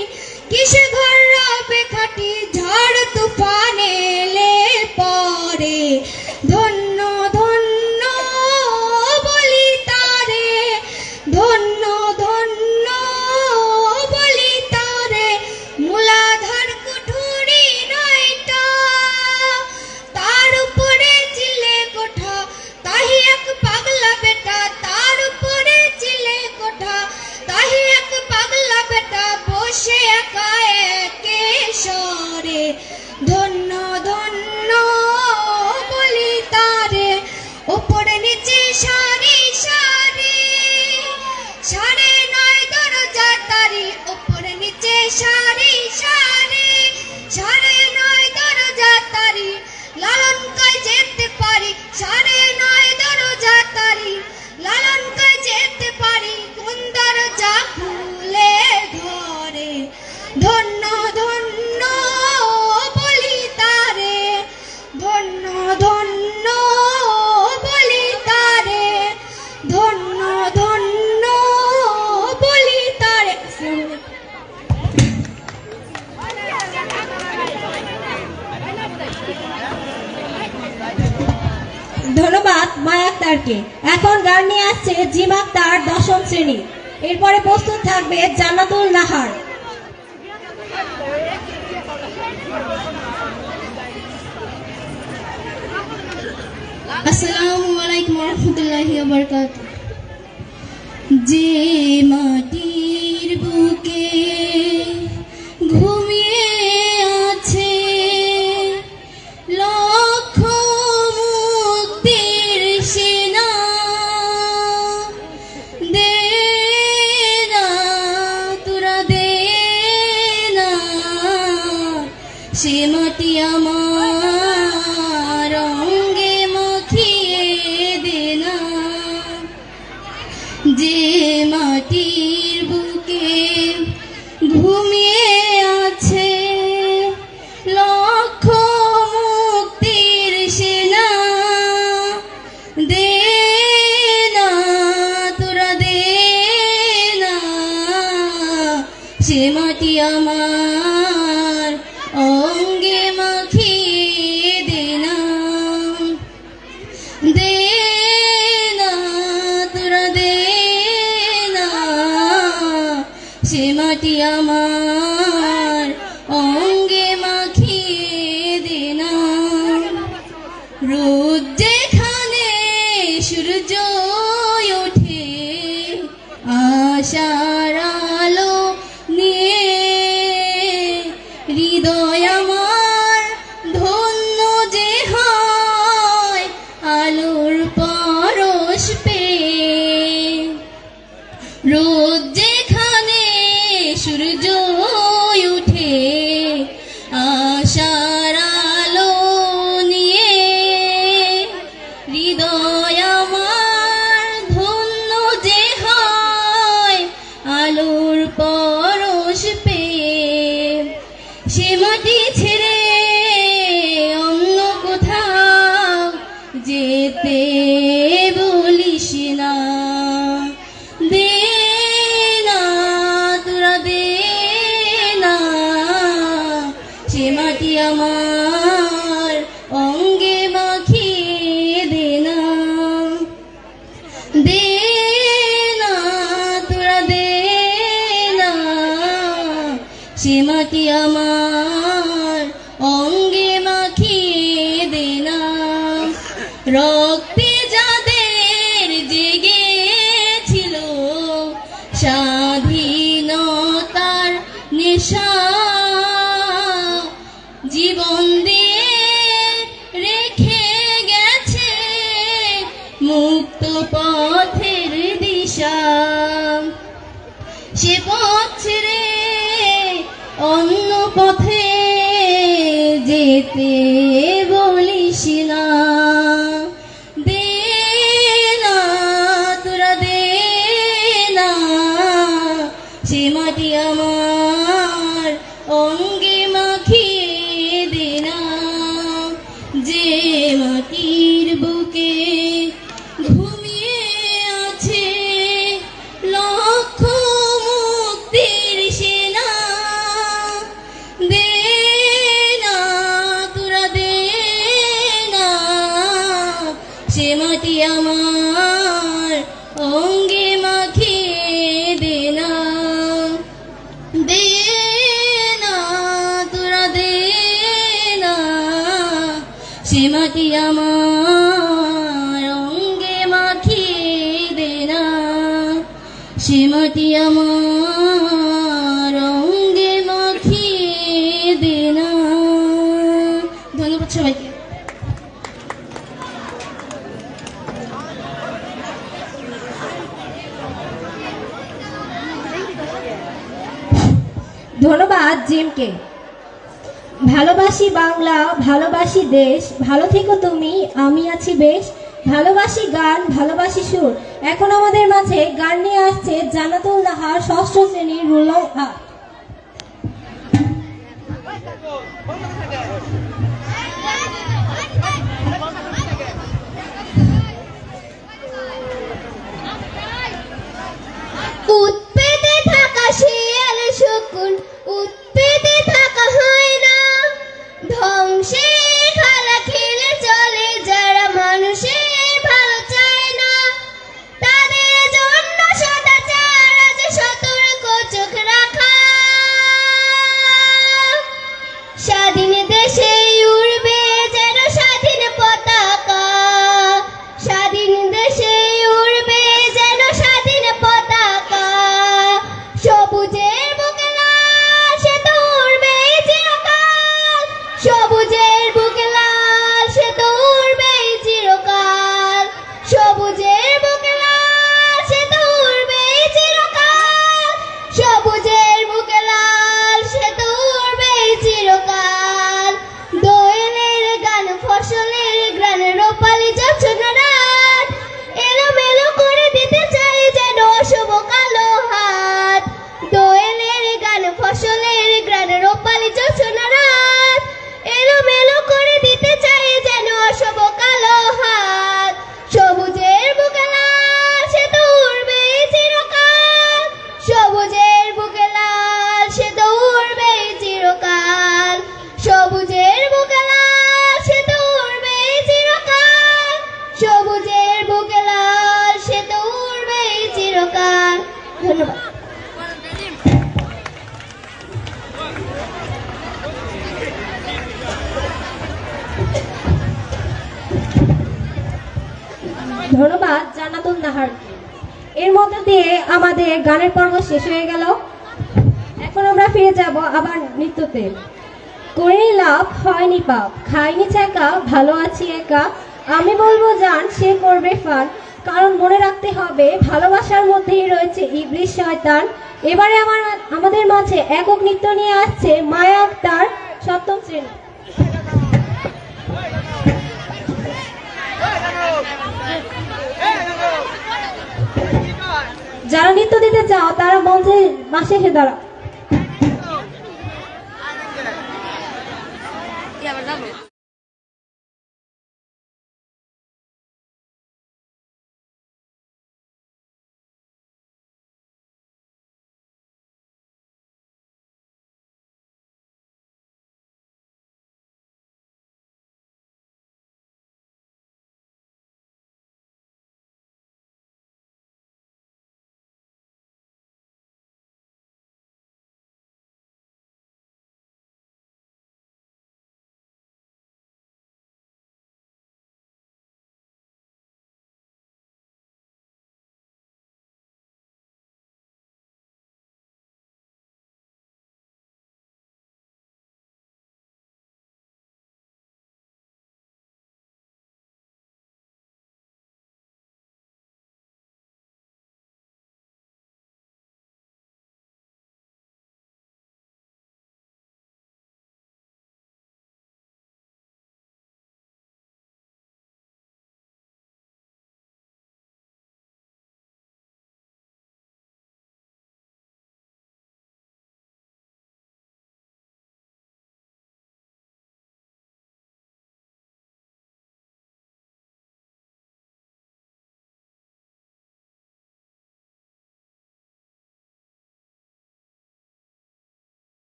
কিসে ঘর রবে খাটি, ঝড় তুফান এলে পরে। ধন্য ধন্য বলি তারে, ধন্য ধন্য বলি তারে, মূলাধার কুঠুরি নয়টা, তার উপরে চিলে কোঠা, তাহি এক পাগলা বেটা, তার উপরে চিলে কোঠা, তাহি এক পাগলা বেটা, বসে একা একে সরে। ধন্য ধন্য বলি তারে, উপরে নিচে সারি সারি, 9.5 দরজা তারি, উপরে নিচে সারি সারি, 9.5 দরজা তারি, লালন কই যেতে পারি, 9.5 দরজা তারি, লালন কই যেতে পারি, কোন দরজা খুলে ঘরে। ধন্য ধন্য বলি তারে, ধন্য ধন্য বলি তারে, ধন্য ধন্য বলি তারে। ধন্যবাদ মায়া আক্তারকে। এখন গান নিয়ে আসছে জিম আক্তার, 10ম শ্রেণী। এরপরে প্রস্তুত থাকবে জান্নাতুল নাহার। আসসালামু আলাইকুম রহমতুল্লাহি ওয়া বারাকাতুহু। যে মাটির বুকে ঘুমিয়ে আছে লক্ষ মুক্তির সেনা, দে না তোরা দে না, সে মাটি আমার রঙে মাখিয়ে দে না। যে মাটির বুকে ঘুমিয়ে আছে লক্ষ মুক্তির সেনা, দে না তোরা দে না, সে মাটি আমার অঙ্গে মাখিয়ে দে না। দে না তোরা দে না, সে মাটি আমার অঙ্গে মাখিয়ে দে না। রোদ যে যেতে বলিস না, দে না তোরা দে না, সে মাটি আমার অঙ্গে মাখিয়ে দে না, দে না তোরা দে না, সে মাটি আমার অঙ্গে মাখিয়ে দে না, রক্তে যাদের জেগেছিল স্বাধীনতার নেশা, জীবন দিয়ে রেখে গেছে মুক্ত পথের দিশা, সে পথ ছেড়ে অন্য পথে যেতে বলিস না, দে না তোরা দে না, সে মাটি আমার অঙ্গে মাখিয়ে দে না, যে মাটির বুকে ঘুমিয়ে আছে লক্ষ মুক্তির সেনা, দে না তোরা দে না, সে মাটি আমার অঙ্গে মাখিয়ে দে না, দে না তোরা দে না, সে মাটি আমার অঙ্গে মাখিয়ে দে না, সে মাটি আমার অঙ্গে মাখিয়ে দে না। ধন্যবাদ সবাইকে। ধন্যবাদ জিমকে। ভালোবাসি বাংলা, ভালোবাসি দেশ, ভালো থেকো তুমি, আমি আছি বেশ, ভালোবাসি গান, ভালোবাসি সুর। এখন আমাদের মাঝে গান নিয়ে আসছে জান্নাতুল নাহার, ষষ্ঠ শ্রেণীর রুলং আ। উৎপেতে থাকা শিয়াল শকুন, উৎপেতে থাকা হয় না, ধ্বংসের খেলা খেলে চলে যারা মানুষের ভালো চায় না, তাদের জন্য সদাচার আছে সতর্ক চোখ রাখা, স্বাধীন দেশে উড়বে যেন স্বাধীন পতাকা, স্বাধীন দেশে উড়বে যেন স্বাধীন পতাকা, সবুজের বুকে লাল সে তো উড়বে চিরকাল, সবুজের বুকে লাল সে তো উড়বে চিরকাল, সবুজের বুকে লাল সে তো উড়বে চিরকাল, সবুজের বুকে লাল সে তো উড়বে চিরকাল, দোয়েলের গান ফসলের গ্রান রূপালি জোছনা রাত, এলোমেলো করে দিতে চাই যেন অশুভ কালো হাত, দোয়েলের গান ফসলের গ্রান রূপালি জোছনা রাত, এলোমেলো করে দিতে চাই যেন অশুভ কালো হাত, সবুজের বুকে লাল সে তো উড়বে চিরকাল, সবুজের বুকে লাল সে তো উড়বে চিরকাল, সবুজের বুকে লাল সে তো উড়বে চিরকাল, সবুজের বুকে লাল সে তো উড়বে চিরকাল। ধন্যবাদ। ধন্যবাদ জান্নাতুল নাহার। এর মধ্যে দিয়ে আমাদের গানের পর্ব শেষ হয়ে গেল। এখন আমরা ফিরে যাব আবার নৃত্যতে। করিনি লাভ হয়নি পাপ, খাইনি ছ্যাঁকা, ভালো আছি একা, আমি বলবো জান সে করবে ফান, কারণ মনে রাখতে হবে ভালোবাসার মধ্যেই রয়েছে ইবলিশ শয়তান। এবারে আমাদের মাঝে একক নৃত্য নিয়ে আসছে মায়া আক্তার, সপ্তম শ্রেণী। যারা নৃত্য দিতে চাও তারা মঞ্চে মাসে এসে দাঁড়াও।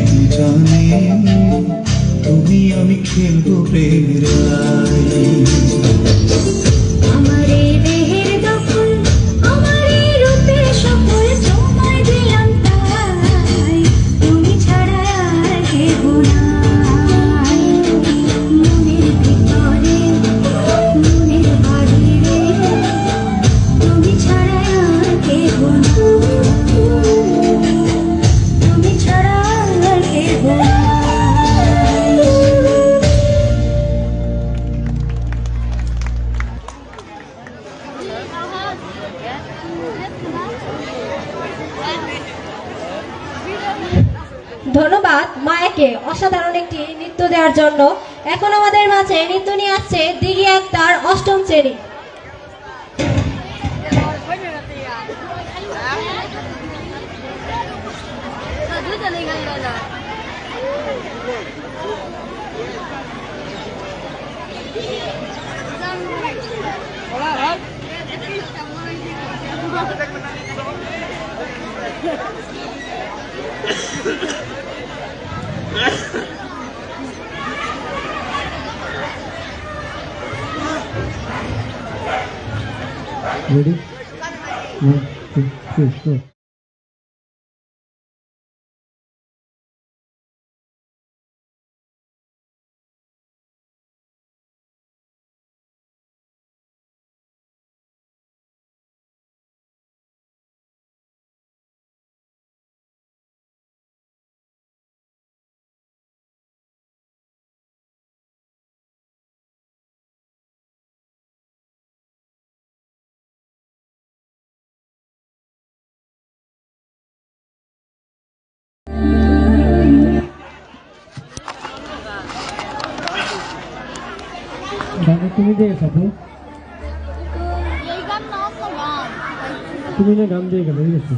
দুজনে তুমি আমি খেলবো প্রেমের লাই আমারে দেহের দখল আমারে রূপে সকল সময় দিলাম তাই তুমি ছাড়া আর কেহ নাই মনের ভিতরে মনের বাড়িরে তুমি ছাড়া আর কেহ তুমি ছাড়া আর কেহ নাই ধন্যবাদ মায়াকে অসাধারণ একটি নৃত্য দেওয়ার জন্য। এখন আমাদের মাঝে নৃত্য নিয়ে আসছে দিঘি আক্তার, অষ্টম শ্রেণী। Ready? 1, 2, 3, go. গানে তুমি দিয়ে খাবো তুমি না গান দিয়ে গেলে গেছো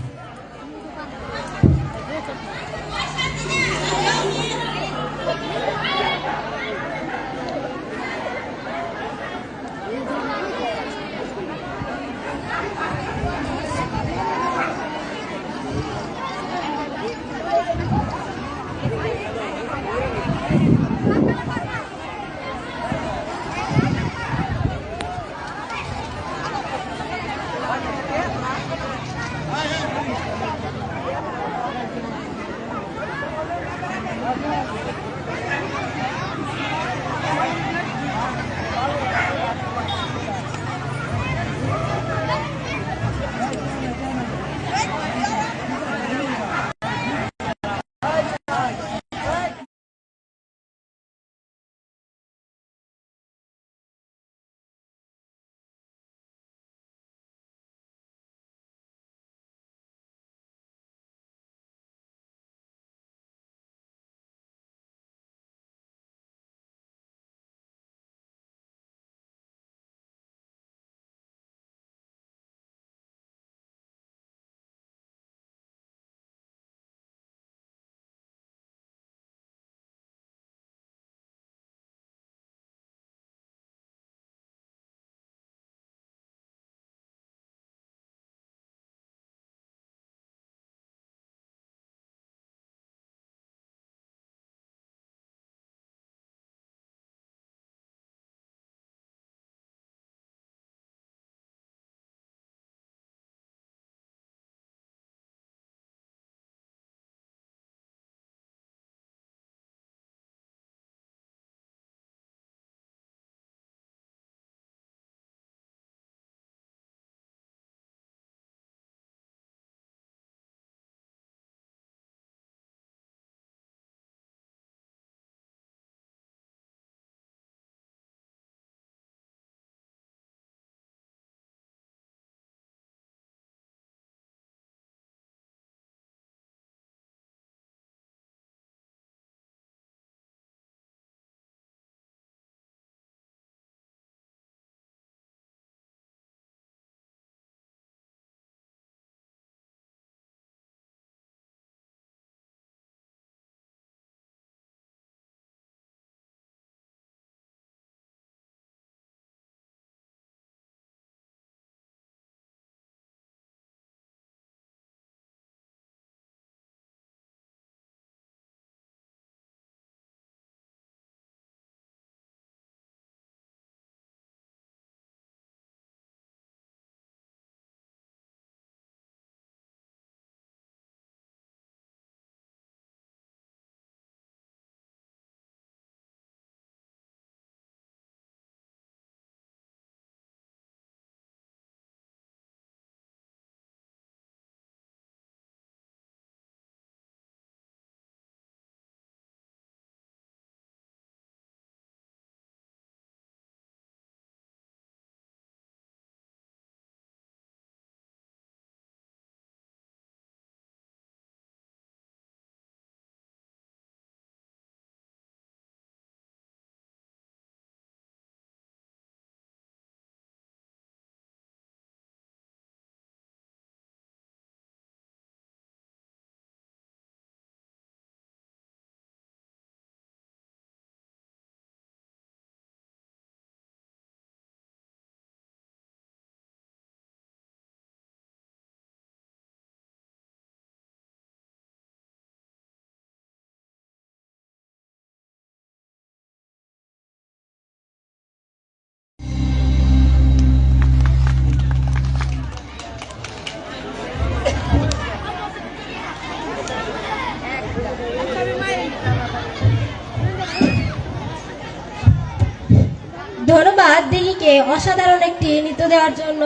ধন্যবাদ দিঘিকে অসাধারণ একটি নৃত্য দেওয়ার জন্য।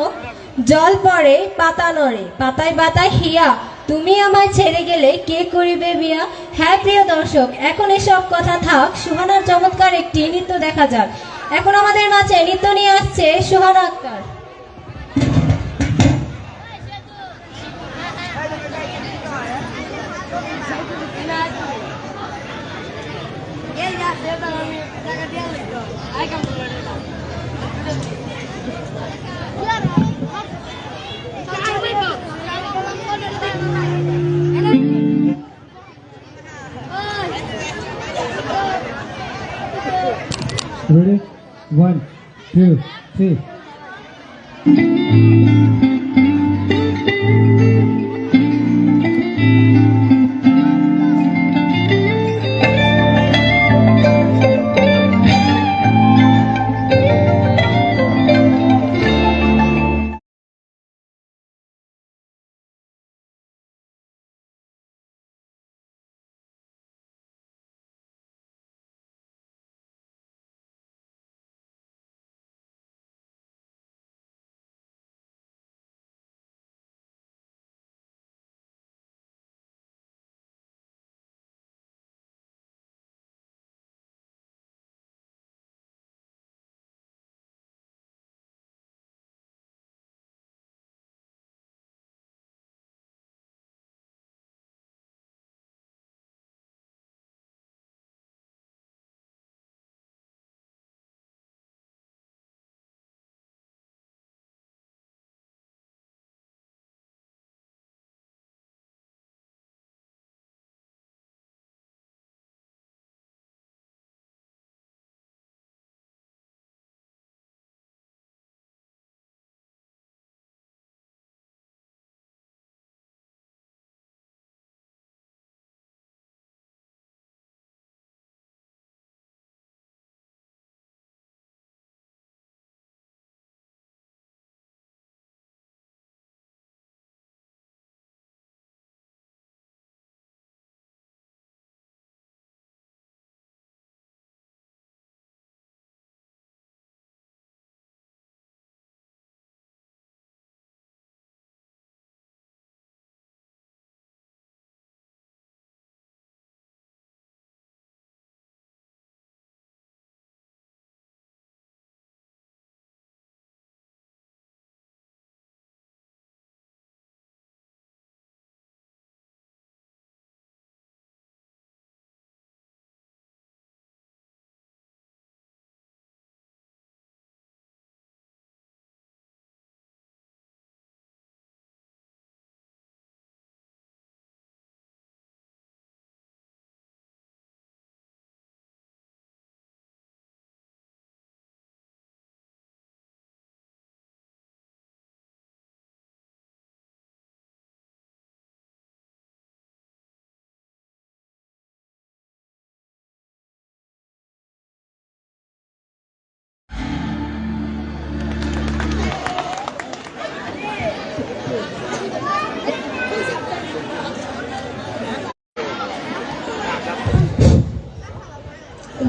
জল পড়ে পাতা নড়ে, পাতায় পাতায় হিয়া, তুমি আমায় ছেড়ে গেলে কে করিবে বিয়া। হ্যাঁ প্রিয় দর্শক, এখন এসব কথা থাক, সুহানার চমৎকার একটি নৃত্য দেখা যাক। এখন আমাদের মাঝে নৃত্য নিয়ে আসছে সুহানা আক্তার। Ready? 1, 2, 3.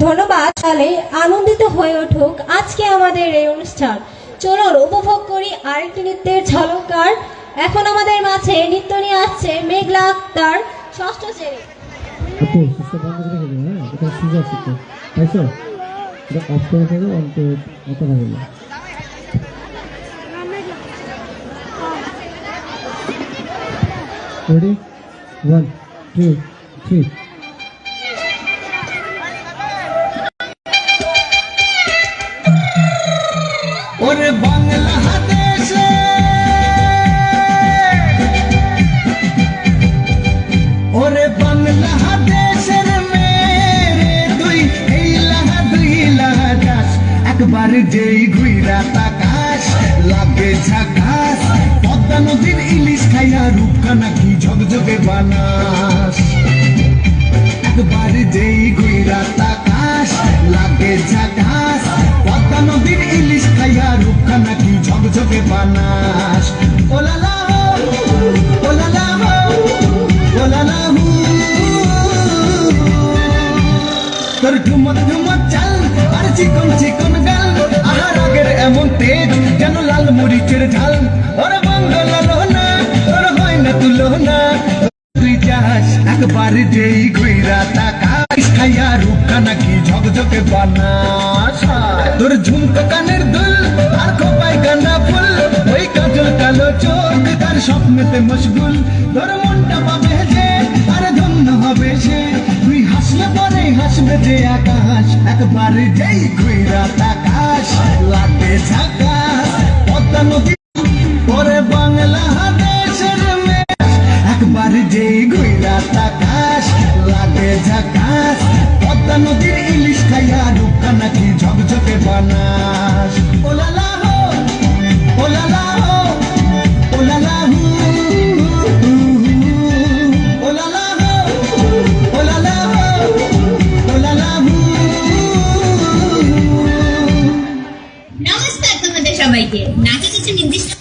ধন্যবাদ। তাহলে আনন্দিত হয়ে উঠুক আজকে আমাদের এই অনুষ্ঠান। চলুন উপভোগ করি আরেকটি নৃত্যের ঝলকার। এখন আমাদের মাঝে নৃত্য নিয়ে আসছে মেঘলা আক্তার, ষষ্ঠ শ্রেণী। আপু সুস্থ বন্ধ করে গেল। হ্যাঁ, এটা সুযোগ আছে তো, পাইছো? এটা অফ করে ফেলো, অন্ত অত ভালো না। Ready? 1, 2, 3. ওরে বাংলাদেশে ওরে বাংলাদেশের মেরে দুই এই লাহা দুই লাহা দাস একবার যেই ঘুইরা তাকাস লাগে ঝাকাস পদ্মা নদীর ইলিশ খাইয়া রূপকা নাকি ঝকঝকে বানাস একবার যেই ঘুইরা তাকাস লাগে ঝাকাস পদ্মা নদীর ইলিশ খাইয়া রূপকা নাকি ঝকঝকে বানাস ওলালা ওলালা ওলালা তোর ঠুমক ঠুমক চাল আর চিকন চিকন গাল আহার এমন তেজ যেন লাল মরিচের ঝাল ওরে বাঙ্গালো না তোর হয় না তুলনা তুই যাস একবার যেই ঘুইরা তাকাস খাইয়া রূপখানা কি ঝকঝকে বানাস তোর ঝুমকো কানের দুল আর খোপায় গাঁদা ফুল ওই কাজল কালো চোখ তার স্বপ্নেতে মশগুল তোর মনটা পাবে যে আর ধন্য হবে সে তুই হাসলে পরে হাসবে যে আকাশ একবার যেই ঘুইরা তাকাস লাগে ঝাকাস পদ্মা নদী পরে বাংলাদেশের মেষ একবার যেই ঘুইরা তাকাস লাগে ঝাকাস পদ্মা নদীর ইলিশ খাইয়া রূপখানা কি ঝকঝকে বানাস ওলালা হো ওলালা হো ওলালা হু ওলালা হো ওলালা হো ওলালা হু নমস্কার তোমাদের সবাইকে নাকি কিছু নির্দিষ্ট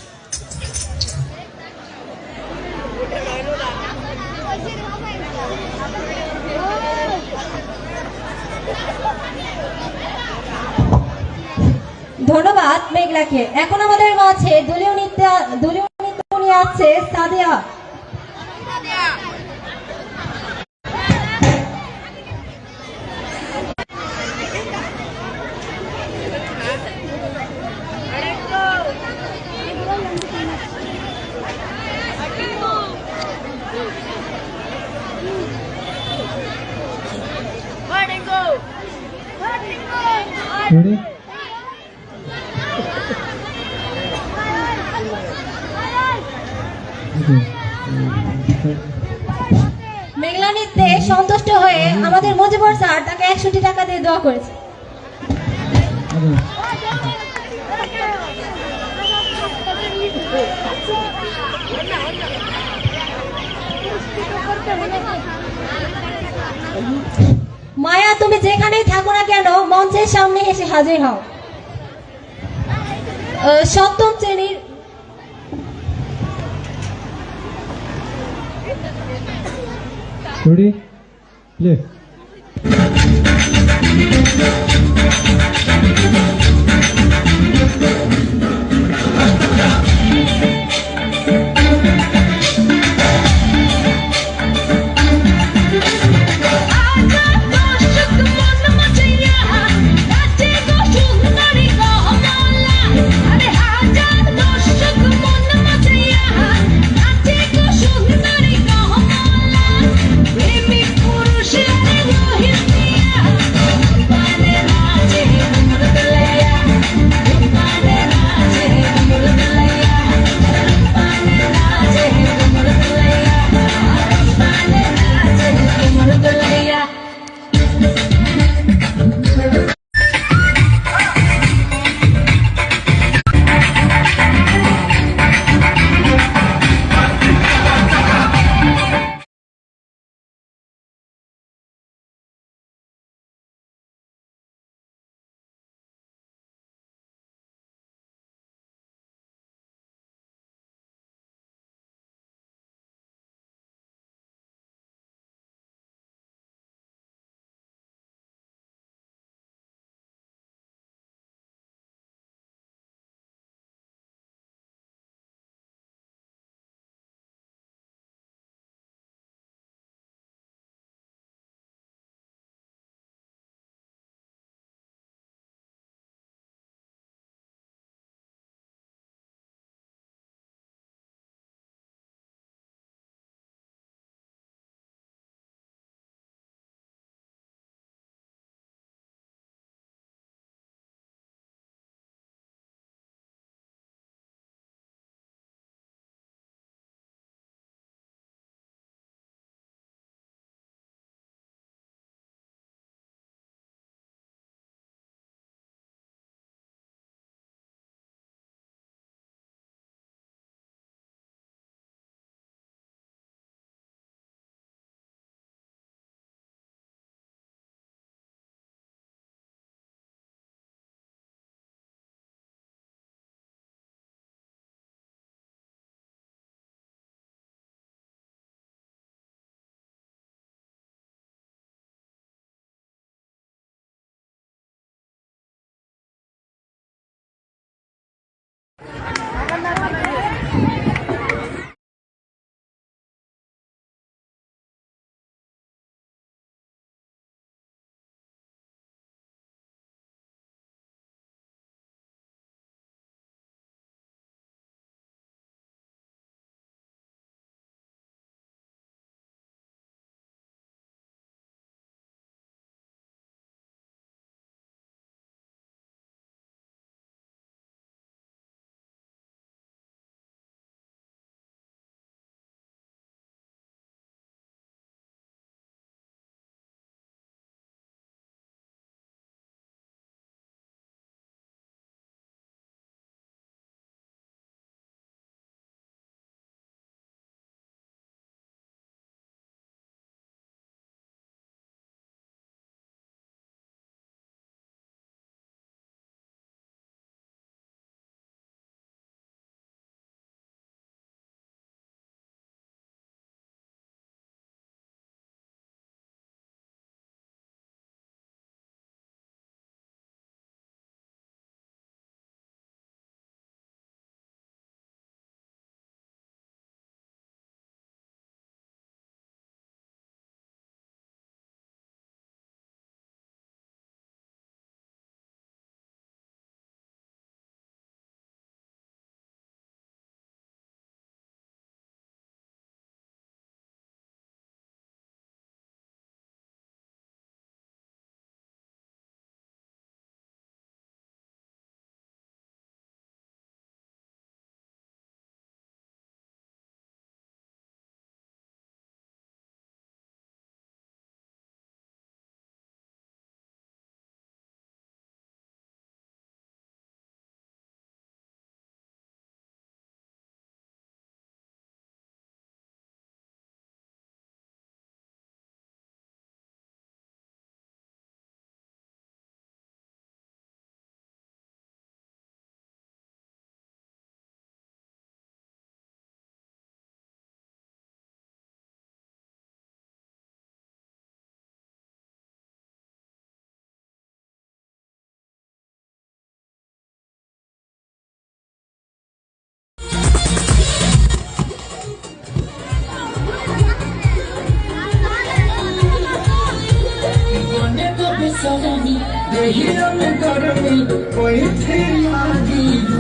ধন্যবাদ মেঘলাকে। এখন আমাদের মাঝে দলীয় নৃত্য নিয়ে আছে সাদিয়া। Ready? মেঘলা নৃত্যে সন্তুষ্ট হয়ে আমাদের মুজিবুর স্যার তাকে 100 টাকা দিয়ে দোয়া করেছে। মায়া, তুমি যেখানেই থাকো না কেন মঞ্চের সামনে এসে হাজির হও। সপ্তম শ্রেণীর Ready? Play. Baby, চলনি দেহি রঙে গরমে কইছে লাগিল